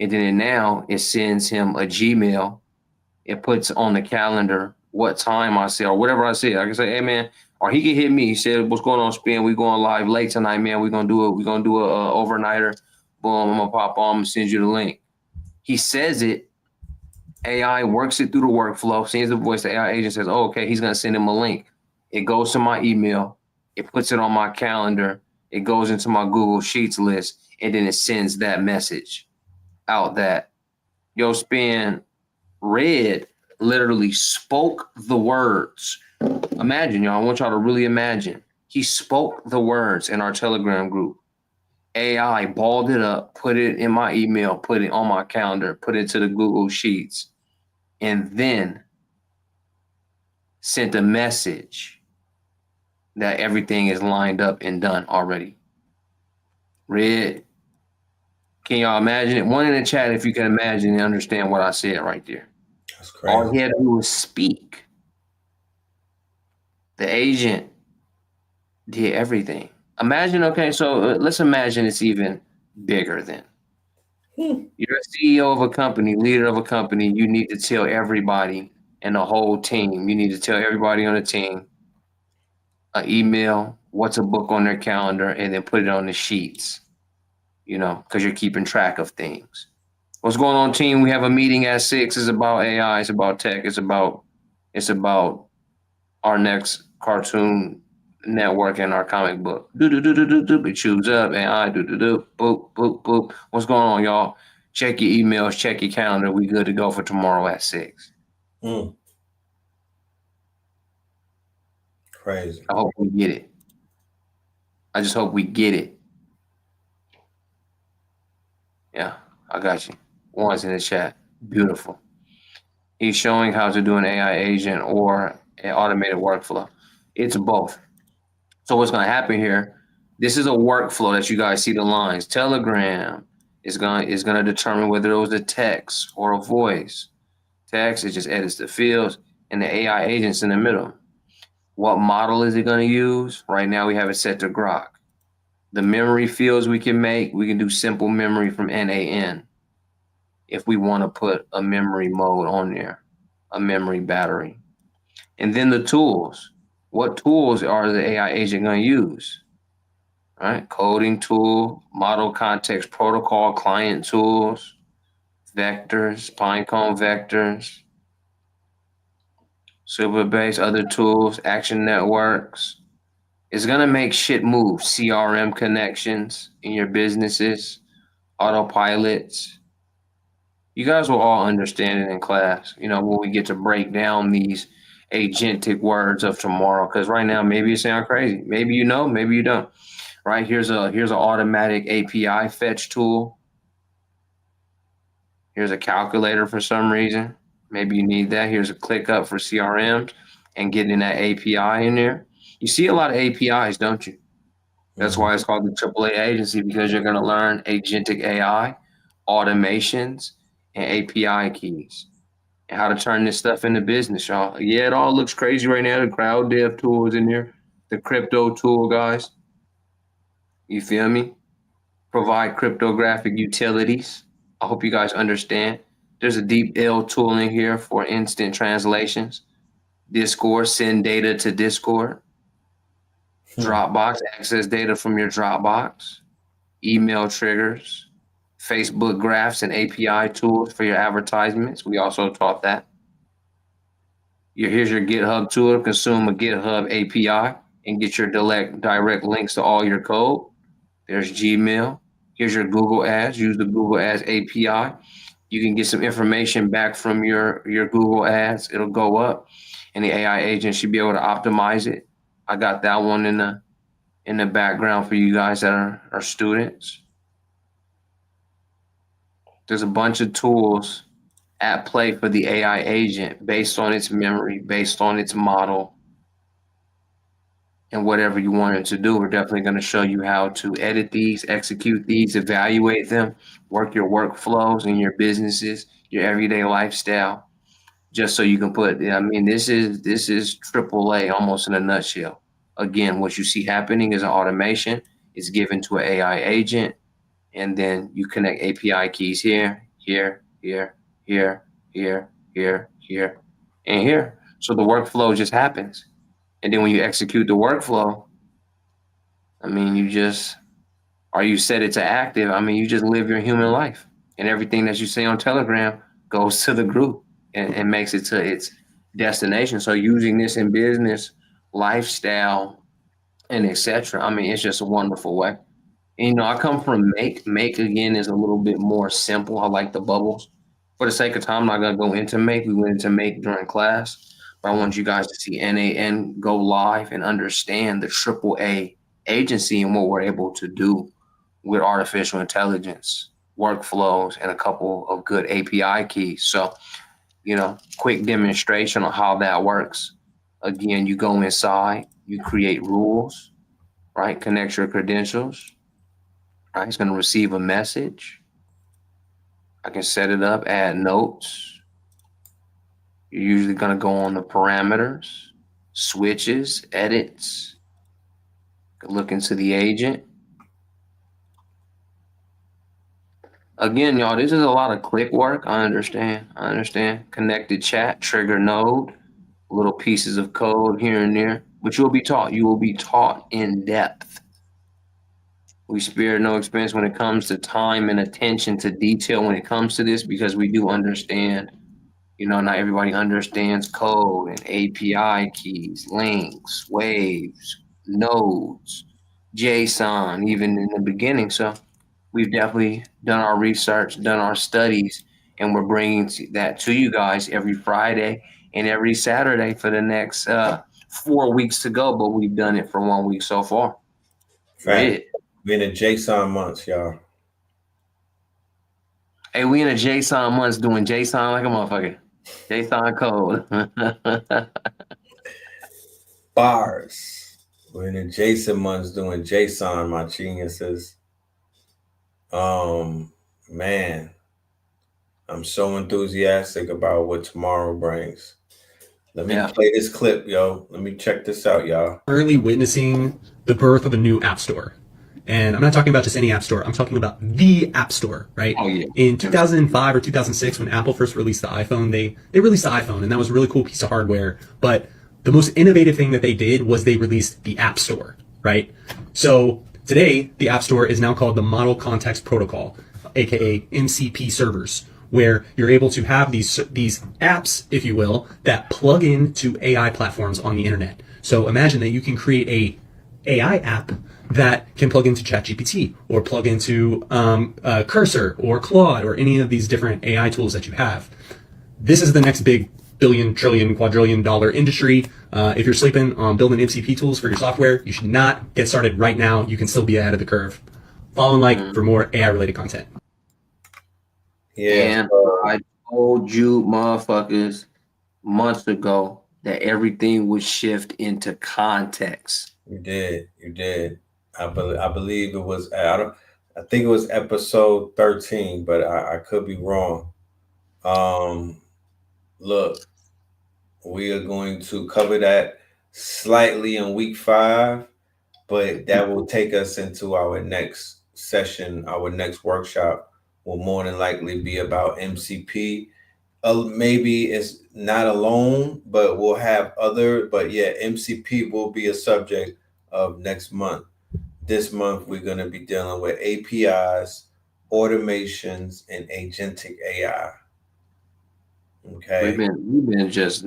And then now it sends him a Gmail. It puts on the calendar what time I say or whatever I say. I can say, hey man, or he can hit me. He said, what's going on, Spin? We going live late tonight, man. We're gonna do a overnighter. Boom, I'm gonna pop on and send you the link. He says it. AI works it through the workflow, sends the voice. The AI agent says, oh, okay, he's gonna send him a link. It goes to my email. It puts it on my calendar. It goes into my Google Sheets list, and then it sends that message out that, yo, Spin, Red literally spoke the words. Imagine, y'all. I want y'all to really imagine. He spoke the words in our Telegram group. AI balled it up, put it in my email, put it on my calendar, put it to the Google Sheets, and then sent a message that everything is lined up and done already. Red, can y'all imagine it? One in the chat if you can imagine and understand what I said right there. That's crazy. All he had to do was speak. The agent did everything. Imagine, okay, so let's imagine it's even bigger then. You're a CEO of a company, leader of a company. You need to tell everybody and the whole team. You need to tell everybody on the team an email, what's a book on their calendar, and then put it on the sheets, because you're keeping track of things. What's going on, team? We have a meeting at 6. It's about AI. It's about tech. It's about It's about our next Cartoon Network and our comic book. Do. It chews up and I do. Boop, boop, boop. What's going on, y'all? Check your emails, check your calendar. We good to go for tomorrow at 6. Crazy. I hope we get it. I just hope we get it. Yeah, I got you. One's in the chat. Beautiful. He's showing how to do an AI agent or an automated workflow. It's both. So what's going to happen here? This is a workflow that you guys see the lines. Telegram is going to determine whether it was a text or a voice. Text, it just edits the fields, and the AI agent's in the middle. What model is it going to use? Right now we have it set to Grok. The memory fields we can do simple memory from NaN. If we want to put a memory mode on there, a memory battery. And then the tools. What tools are the AI agent going to use? All right, coding tool, model context protocol, client tools, vectors, Pinecone vectors, Superbase, other tools, action networks. It's going to make shit move. CRM connections in your businesses, autopilots. You guys will all understand it in class, when we get to break down these agentic words of tomorrow. Because right now, maybe you sound crazy. Maybe you know, maybe you don't. Right? Here's an automatic API fetch tool. Here's a calculator for some reason. Maybe you need that. Here's a ClickUp for CRMs and getting that API in there. You see a lot of APIs, don't you? That's why it's called the AAA agency, because you're going to learn agentic AI, automations, and API keys, and how to turn this stuff into business, y'all. Yeah, it all looks crazy right now. The crowd dev tool is in there. The crypto tool, guys. You feel me? Provide cryptographic utilities. I hope you guys understand. There's a deep L tool in here for instant translations. Discord, send data to Discord. Dropbox, access data from your Dropbox. Email triggers. Facebook graphs and API tools for your advertisements. We also taught that. Here's your GitHub tool to consume a GitHub API and get your direct links to all your code. There's Gmail. Here's your Google Ads. Use the Google Ads API. You can get some information back from your Google Ads. It'll go up, and the AI agent should be able to optimize it. I got that one in the background for you guys that are students. There's a bunch of tools at play for the AI agent based on its memory, based on its model, and whatever you want it to do. We're definitely going to show you how to edit these, execute these, evaluate them, work your workflows in your businesses, your everyday lifestyle, just so you can put, this is AAA almost in a nutshell. Again, what you see happening is an automation. It's given to an AI agent, and then you connect API keys here, and here. So the workflow just happens. And then when you execute the workflow, you set it to active. You just live your human life. And everything that you say on Telegram goes to the group and makes it to its destination. So using this in business, lifestyle, and etc. It's just a wonderful way. And, I come from Make. Make, again, is a little bit more simple. I like the bubbles. For the sake of time, I'm not going to go into Make. We went into Make during class. But I want you guys to see NaN go live and understand the AAA agency and what we're able to do with artificial intelligence, workflows, and a couple of good API keys. So, quick demonstration on how that works. Again, you go inside, you create rules, right? Connect your credentials. Right, it's going to receive a message. I can set it up, add notes. You're usually going to go on the parameters, switches, edits. Look into the agent. Again, y'all, this is a lot of click work. I understand. Connected chat, trigger node, little pieces of code here and there. But you'll be taught. You will be taught in depth. We spare no expense when it comes to time and attention to detail when it comes to this, because we do understand You know, not everybody understands code and API keys, links, waves, nodes, JSON, even in the beginning. So we've definitely done our research, done our studies, and we're bringing that to you guys every Friday and every Saturday for the next 4 weeks to go. But we've done it for 1 week so far. Fact. Yeah. We in a JSON months, y'all. Hey, we in a JSON months doing JSON like a motherfucker. JSON code. Bars. We're in a JSON months doing JSON, my geniuses. Man, I'm so enthusiastic about what tomorrow brings. Let me play this clip, yo. Let me check this out, y'all. Currently witnessing the birth of a new app store. And I'm not talking about just any app store. I'm talking about the app store, right? Oh, yeah. In 2005 or 2006, when Apple first released the iPhone, they released the iPhone, and that was a really cool piece of hardware. But the most innovative thing that they did was they released the App Store, right? So today, the App Store is now called the Model Context Protocol, aka MCP servers, where you're able to have these apps, if you will, that plug into AI platforms on the internet. So imagine that you can create a AI app that can plug into ChatGPT or plug into Cursor or Claude or any of these different AI tools that you have. This is the next big billion, trillion, quadrillion dollar industry. If you're sleeping on building MCP tools for your software, you should not get started right now. You can still be ahead of the curve. Follow and like for more AI related content. Yeah. And I told you motherfuckers months ago that everything would shift into context. You did. I believe it was. I think it was episode 13, but I could be wrong. Look, we are going to cover that slightly in week 5, but that will take us into our next session. Our next workshop will more than likely be about MCP. Maybe it's not alone, but we'll have other. But yeah, MCP will be a subject of next month. This month, we're going to be dealing with APIs, automations, and agentic AI. Okay. We've been just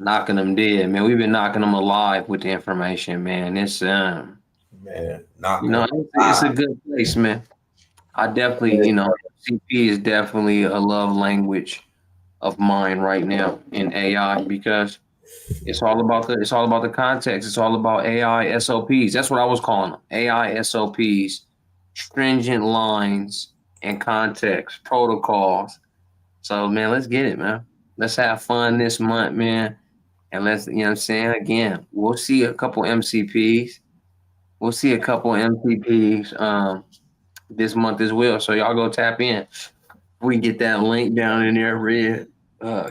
knocking them dead, man. We've been knocking them alive with the information, man. It's man, it's a good place, man. I definitely, CP is definitely a love language of mine right now in AI because it's all about the context. It's all about AI SOPs. That's what I was calling them. AI SOPs, stringent lines and context, protocols. So man, let's get it, man. Let's have fun this month, man. And let's, you know what I'm saying? Again, we'll see a couple MCPs. This month as well. So y'all go tap in. We can get that link down in there, Red.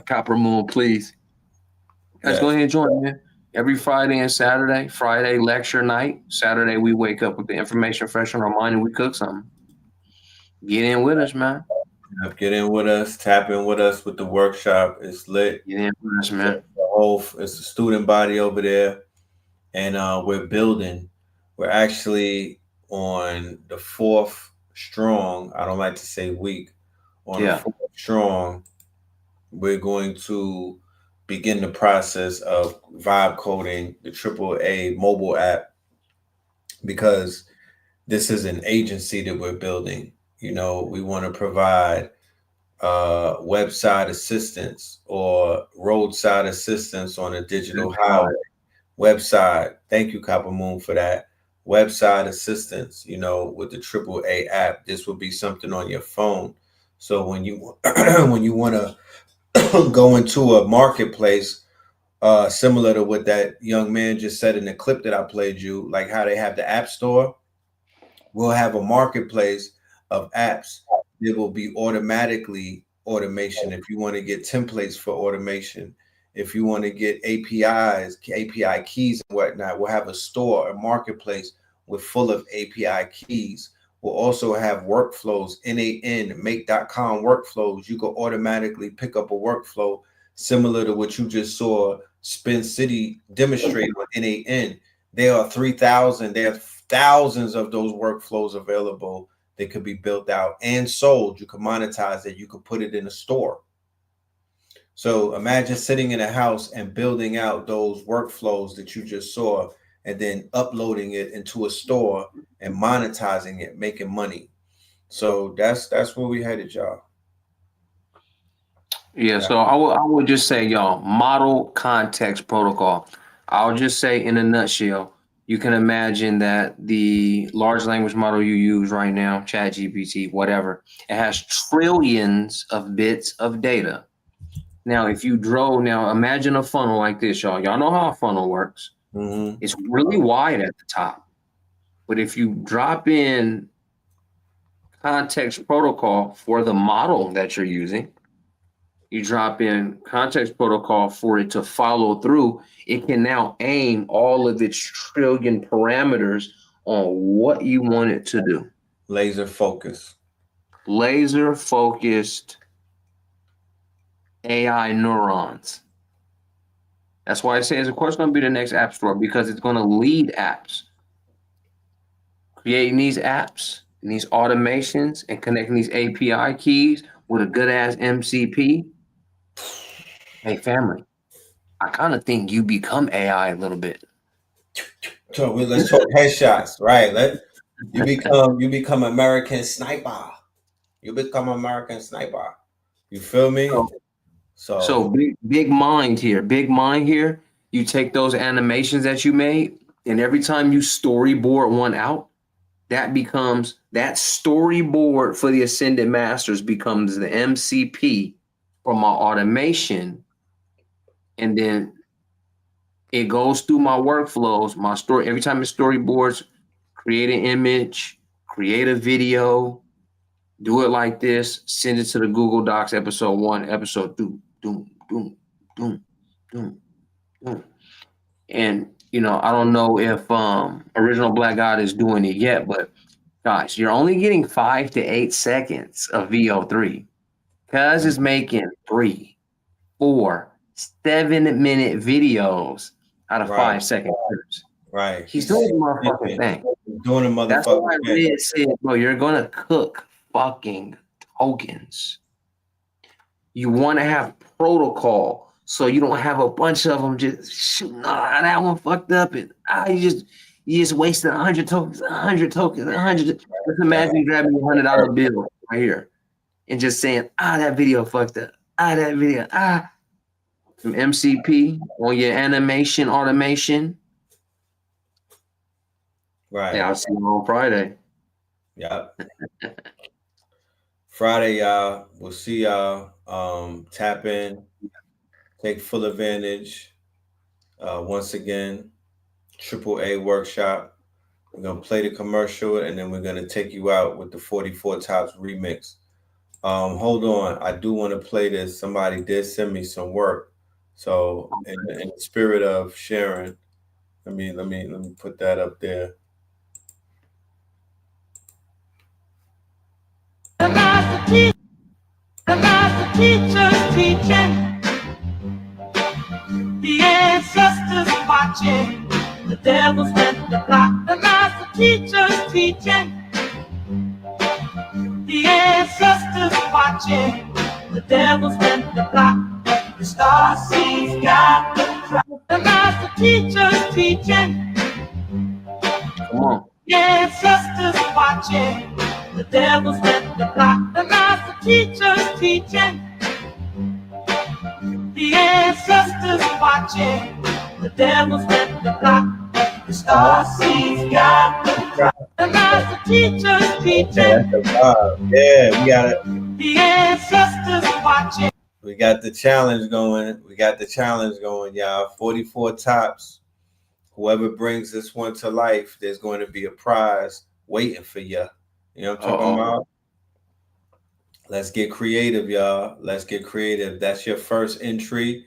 Copper Moon, please. Guys, go ahead and join, man. Every Friday and Saturday. Friday, lecture night. Saturday, we wake up with the information fresh on our mind and we cook something. Get in with us, man. Get in with us. Tap in with us with the workshop. It's lit. Get in with us, man. It's a student body over there. And we're building. We're actually on the 4th strong. I don't like to say week. On the 4th strong, we're going to begin the process of vibe coding the AAA mobile app because this is an agency that we're building. You know, we want to provide website assistance or roadside assistance on a digital highway. Website. Thank you, Copper Moon, for that. Website assistance, with the AAA app. This will be something on your phone. So when you when you want to go into a marketplace, similar to what that young man just said in the clip that I played you, like how they have the app store, we'll have a marketplace of apps. It will be automatically automation. If you want to get templates for automation, if you want to get APIs, API keys and whatnot, we'll have a store, a marketplace with full of API keys. We'll also have workflows, NAN, make.com workflows. You can automatically pick up a workflow similar to what you just saw Spin City demonstrate on NAN. There are 3,000, there are thousands of those workflows available that could be built out and sold. You can monetize it. You could put it in a store. So imagine sitting in a house and building out those workflows that you just saw, and then uploading it into a store and monetizing it, making money. So that's where we headed, y'all. Yeah, so I would just say, y'all, model context protocol. I'll just say in a nutshell, you can imagine that the large language model you use right now, ChatGPT, whatever, it has trillions of bits of data. Now, if you now imagine a funnel like this, y'all. Y'all know how a funnel works. It's really wide at the top. But if you drop in context protocol for the model that you're using, you drop in context protocol for it to follow through, it can now aim all of its trillion parameters on what you want it to do. Laser focus. Laser focused AI neurons. That's why I say, of course, going to be the next app store, because it's going to lead apps. Creating these apps and these automations and connecting these API keys with a good ass MCP. Hey, family, I kind of think you become AI a little bit. So let's talk headshots, right? You become American sniper. You become American sniper. You feel me? So big mind here. Big mind here. You take those animations that you made, and every time you storyboard one out, that storyboard for the Ascended Masters becomes the MCP for my automation. And then it goes through my workflows, my story. Every time it storyboards, create an image, create a video, do it like this, send it to the Google Docs, episode 1, episode 2, doom. And, I don't know if Original Black God is doing it yet, but gosh, you're only getting 5 to 8 seconds of VO3. Cuz is making 3, 4, 7-minute videos out of 5-second clips. Right. He's doing the motherfucking thing. Doing the motherfucking That's why thing. Red said, bro, you're going to cook fucking tokens. You want to have protocol so you don't have a bunch of them just shooting, that one fucked up, and you just wasted 100 tokens, 100 tokens, 100. Just imagine grabbing a $100 bill right here and just saying, that video fucked up. That video, Some MCP on your animation automation. Right. Yeah, I'll see you on Friday. Yep. Friday, y'all. We'll see y'all. Tap in, take full advantage. Once again, AAA workshop. We're gonna play the commercial, and then we're gonna take you out with the 44 Tops remix. Hold on, I do want to play this. Somebody did send me some work, so in the spirit of sharing, let me put that up there. The master teacher's teaching, the ancestors watching, the devil's bent the block. The master teacher's teaching, the ancestors watching, the devil's bent the block. The star sees God the crack. The master teacher's teaching, Come on. the ancestors watching, the devil's bent the block. The master teacher's teaching, the ancestors watching, the devil's bent the block. The star sees God the crack. The master teacher's teaching, Yeah, we got it. the ancestors watching. We got the challenge going. Y'all. 44 Tops. Whoever brings this one to life, there's going to be a prize waiting for you. You know what I'm talking about? Let's get creative, y'all. Let's get creative. That's your first entry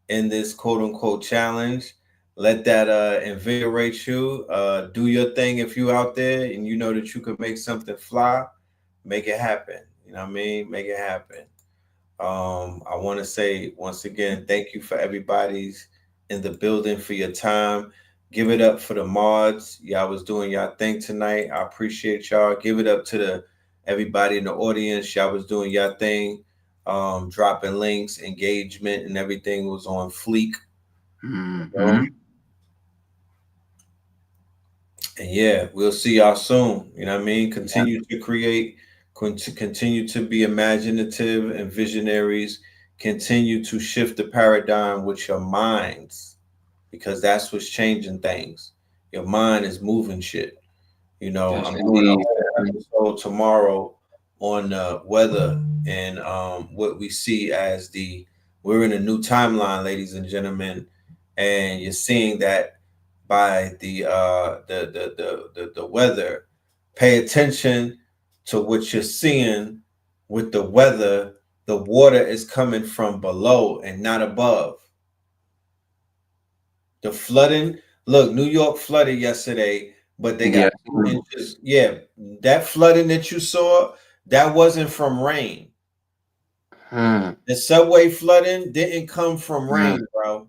in this quote unquote challenge. Let that invigorate you. Do your thing if you out there and you know that you could make something fly. Make it happen. You know what I mean? Make it happen. I want to say once again, thank you for everybody's in the building for your time. Give it up for the mods. Y'all was doing y'all thing tonight. I appreciate y'all. Give it up to everybody in the audience. Y'all was doing y'all thing. dropping links, engagement, and everything was on fleek. Mm-hmm. And yeah, we'll see y'all soon. You know what I mean? Continue to create, continue to be imaginative and visionaries. Continue to shift the paradigm with your minds, because that's what's changing things. Your mind is moving shit. You know, Yes, I'm doing indeed. an episode tomorrow on weather and what we see as we're in a new timeline, ladies and gentlemen, and you're seeing that by the weather. Pay attention to what you're seeing with the weather. The water is coming from below and not above. The flooding, look, New York flooded yesterday, but they got 2 inches. Yeah, that flooding that you saw, that wasn't from rain. The subway flooding didn't come from rain, bro.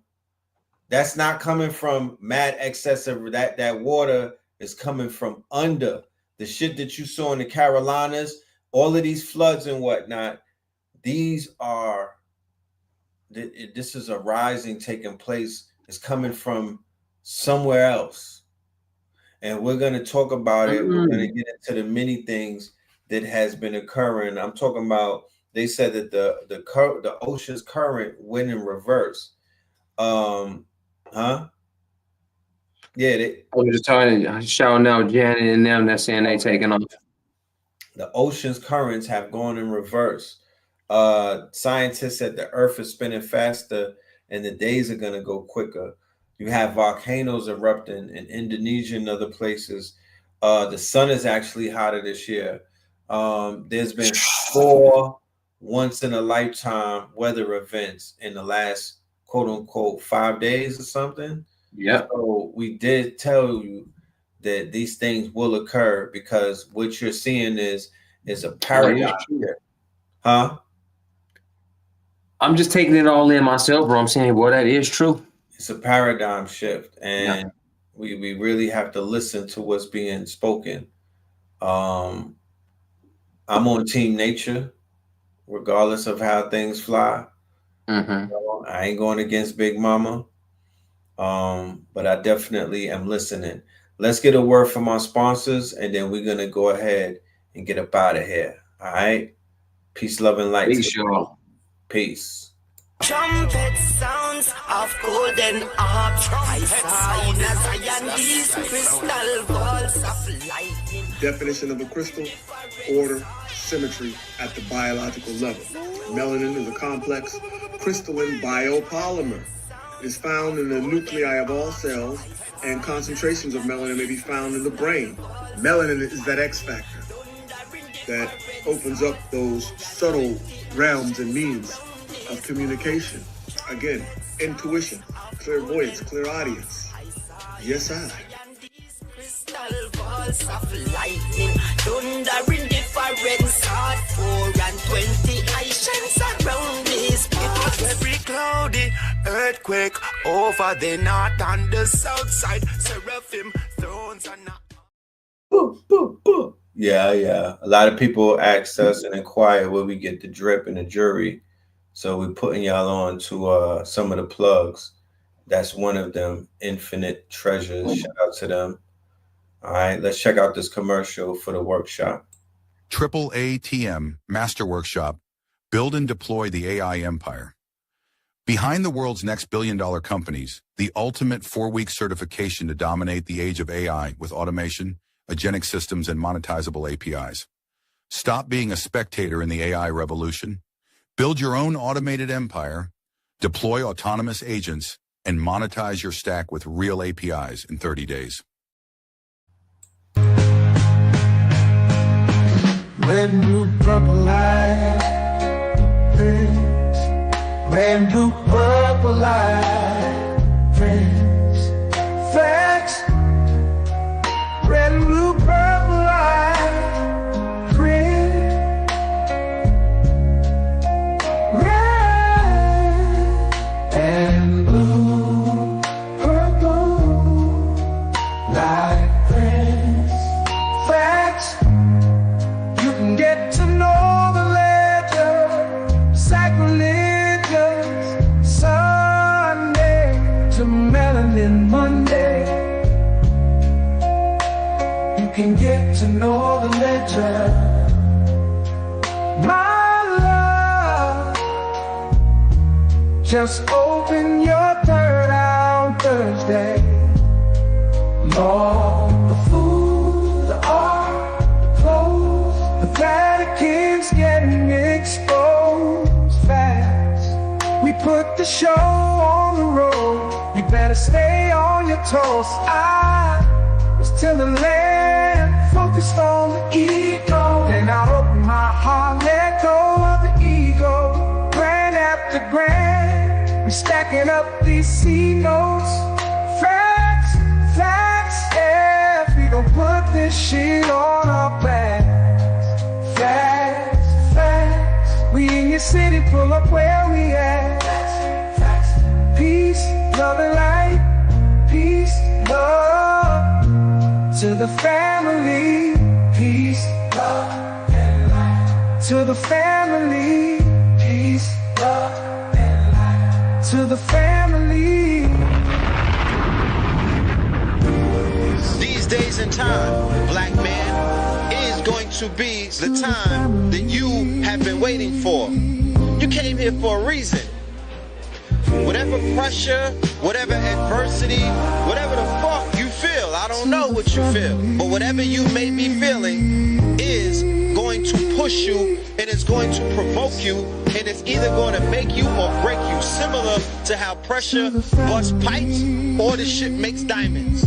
That's not coming from mad excess of that water is coming from under. The shit that you saw in the Carolinas, all of these floods and whatnot, this is a rising taking place. It's coming from somewhere else. And we're going to talk about it. We're going to get into the many things that has been occurring. I'm talking about, they said that the ocean's current went in reverse. Yeah, I was just shouting out Janet and them that's saying they taking off. The ocean's currents have gone in reverse. Scientists said the earth is spinning faster and the days are going to go quicker. You have volcanoes erupting in Indonesia and other places. The sun is actually hotter this year. There's been 4 once-in-a-lifetime weather events in the last, quote-unquote, 5 days or something. Yeah. So we did tell you that these things will occur, because what you're seeing is a paradigm shift. Huh? I'm just taking it all in myself, bro. I'm saying, well, that is true. It's a paradigm shift, and we really have to listen to what's being spoken. I'm on Team Nature, regardless of how things fly. You know, I ain't going against Big Mama, but I definitely am listening. Let's get a word from our sponsors, and then we're gonna go ahead and get up out of here. All right. Peace, love, and light. Peace, y'all. Peace. Trumpet sounds of golden harps. I saw in a Zion these crystal balls of lightning. Definition of a crystal: order, symmetry at the biological level. Melanin is a complex crystalline biopolymer. It is found in the nuclei of all cells, and concentrations of melanin may be found in the brain. Melanin is that X factor that opens up those subtle realms and means of communication. Again, intuition, clairvoyance, clairaudience. Yes, I. Crystal balls of lightning, thunder in different sort, 4 and 20 oceans around this spot. It was very cloudy, earthquake over the north and the south side, seraphim thrones and Yeah. A lot of people asked us and inquire where we get the drip and the jury. So we're putting y'all on to some of the plugs. That's one of them. Infinite Treasures. Shout out to them. All right, let's check out this commercial for the workshop. AAATM Master Workshop. Build and deploy the AI empire. Behind the world's next billion-dollar companies, the ultimate 4-week certification to dominate the age of AI with automation, agentic systems, and monetizable APIs. Stop being a spectator in the AI revolution. Build your own automated empire, deploy autonomous agents, and monetize your stack with real APIs in 30 days. Red, blue, purple light, friends. Red, blue, purple light, friends. Facts. Red, blue, purple light, friends. Red and blue, purple light, friends. Facts. You can get to know the legend. can get to know the legend. My love, just open your third on Thursday. Lord, the food, the art, the clothes, the Vatican's getting exposed fast. We put the show on the road, you better stay on your toes. I was till the land, focused on the ego. Then I opened my heart, let go of the ego. Grand after grand, we stacking up these C notes. Facts, facts, yeah, if we gon' put this shit on our backs. Facts, facts, we in your city, pull up where we at. Facts, peace, love and light, peace, love. To the family, peace, love, and light. To the family, peace, love, and light. To the family. These days and time, black man, is going to be the time that you have been waiting for. You came here for a reason. Whatever pressure, whatever adversity, whatever the fuck you feel, I don't know what you feel, but whatever you may be feeling is going to push you, and it's going to provoke you, and it's either going to make you or break you, similar to how pressure busts pipes or the shit makes diamonds.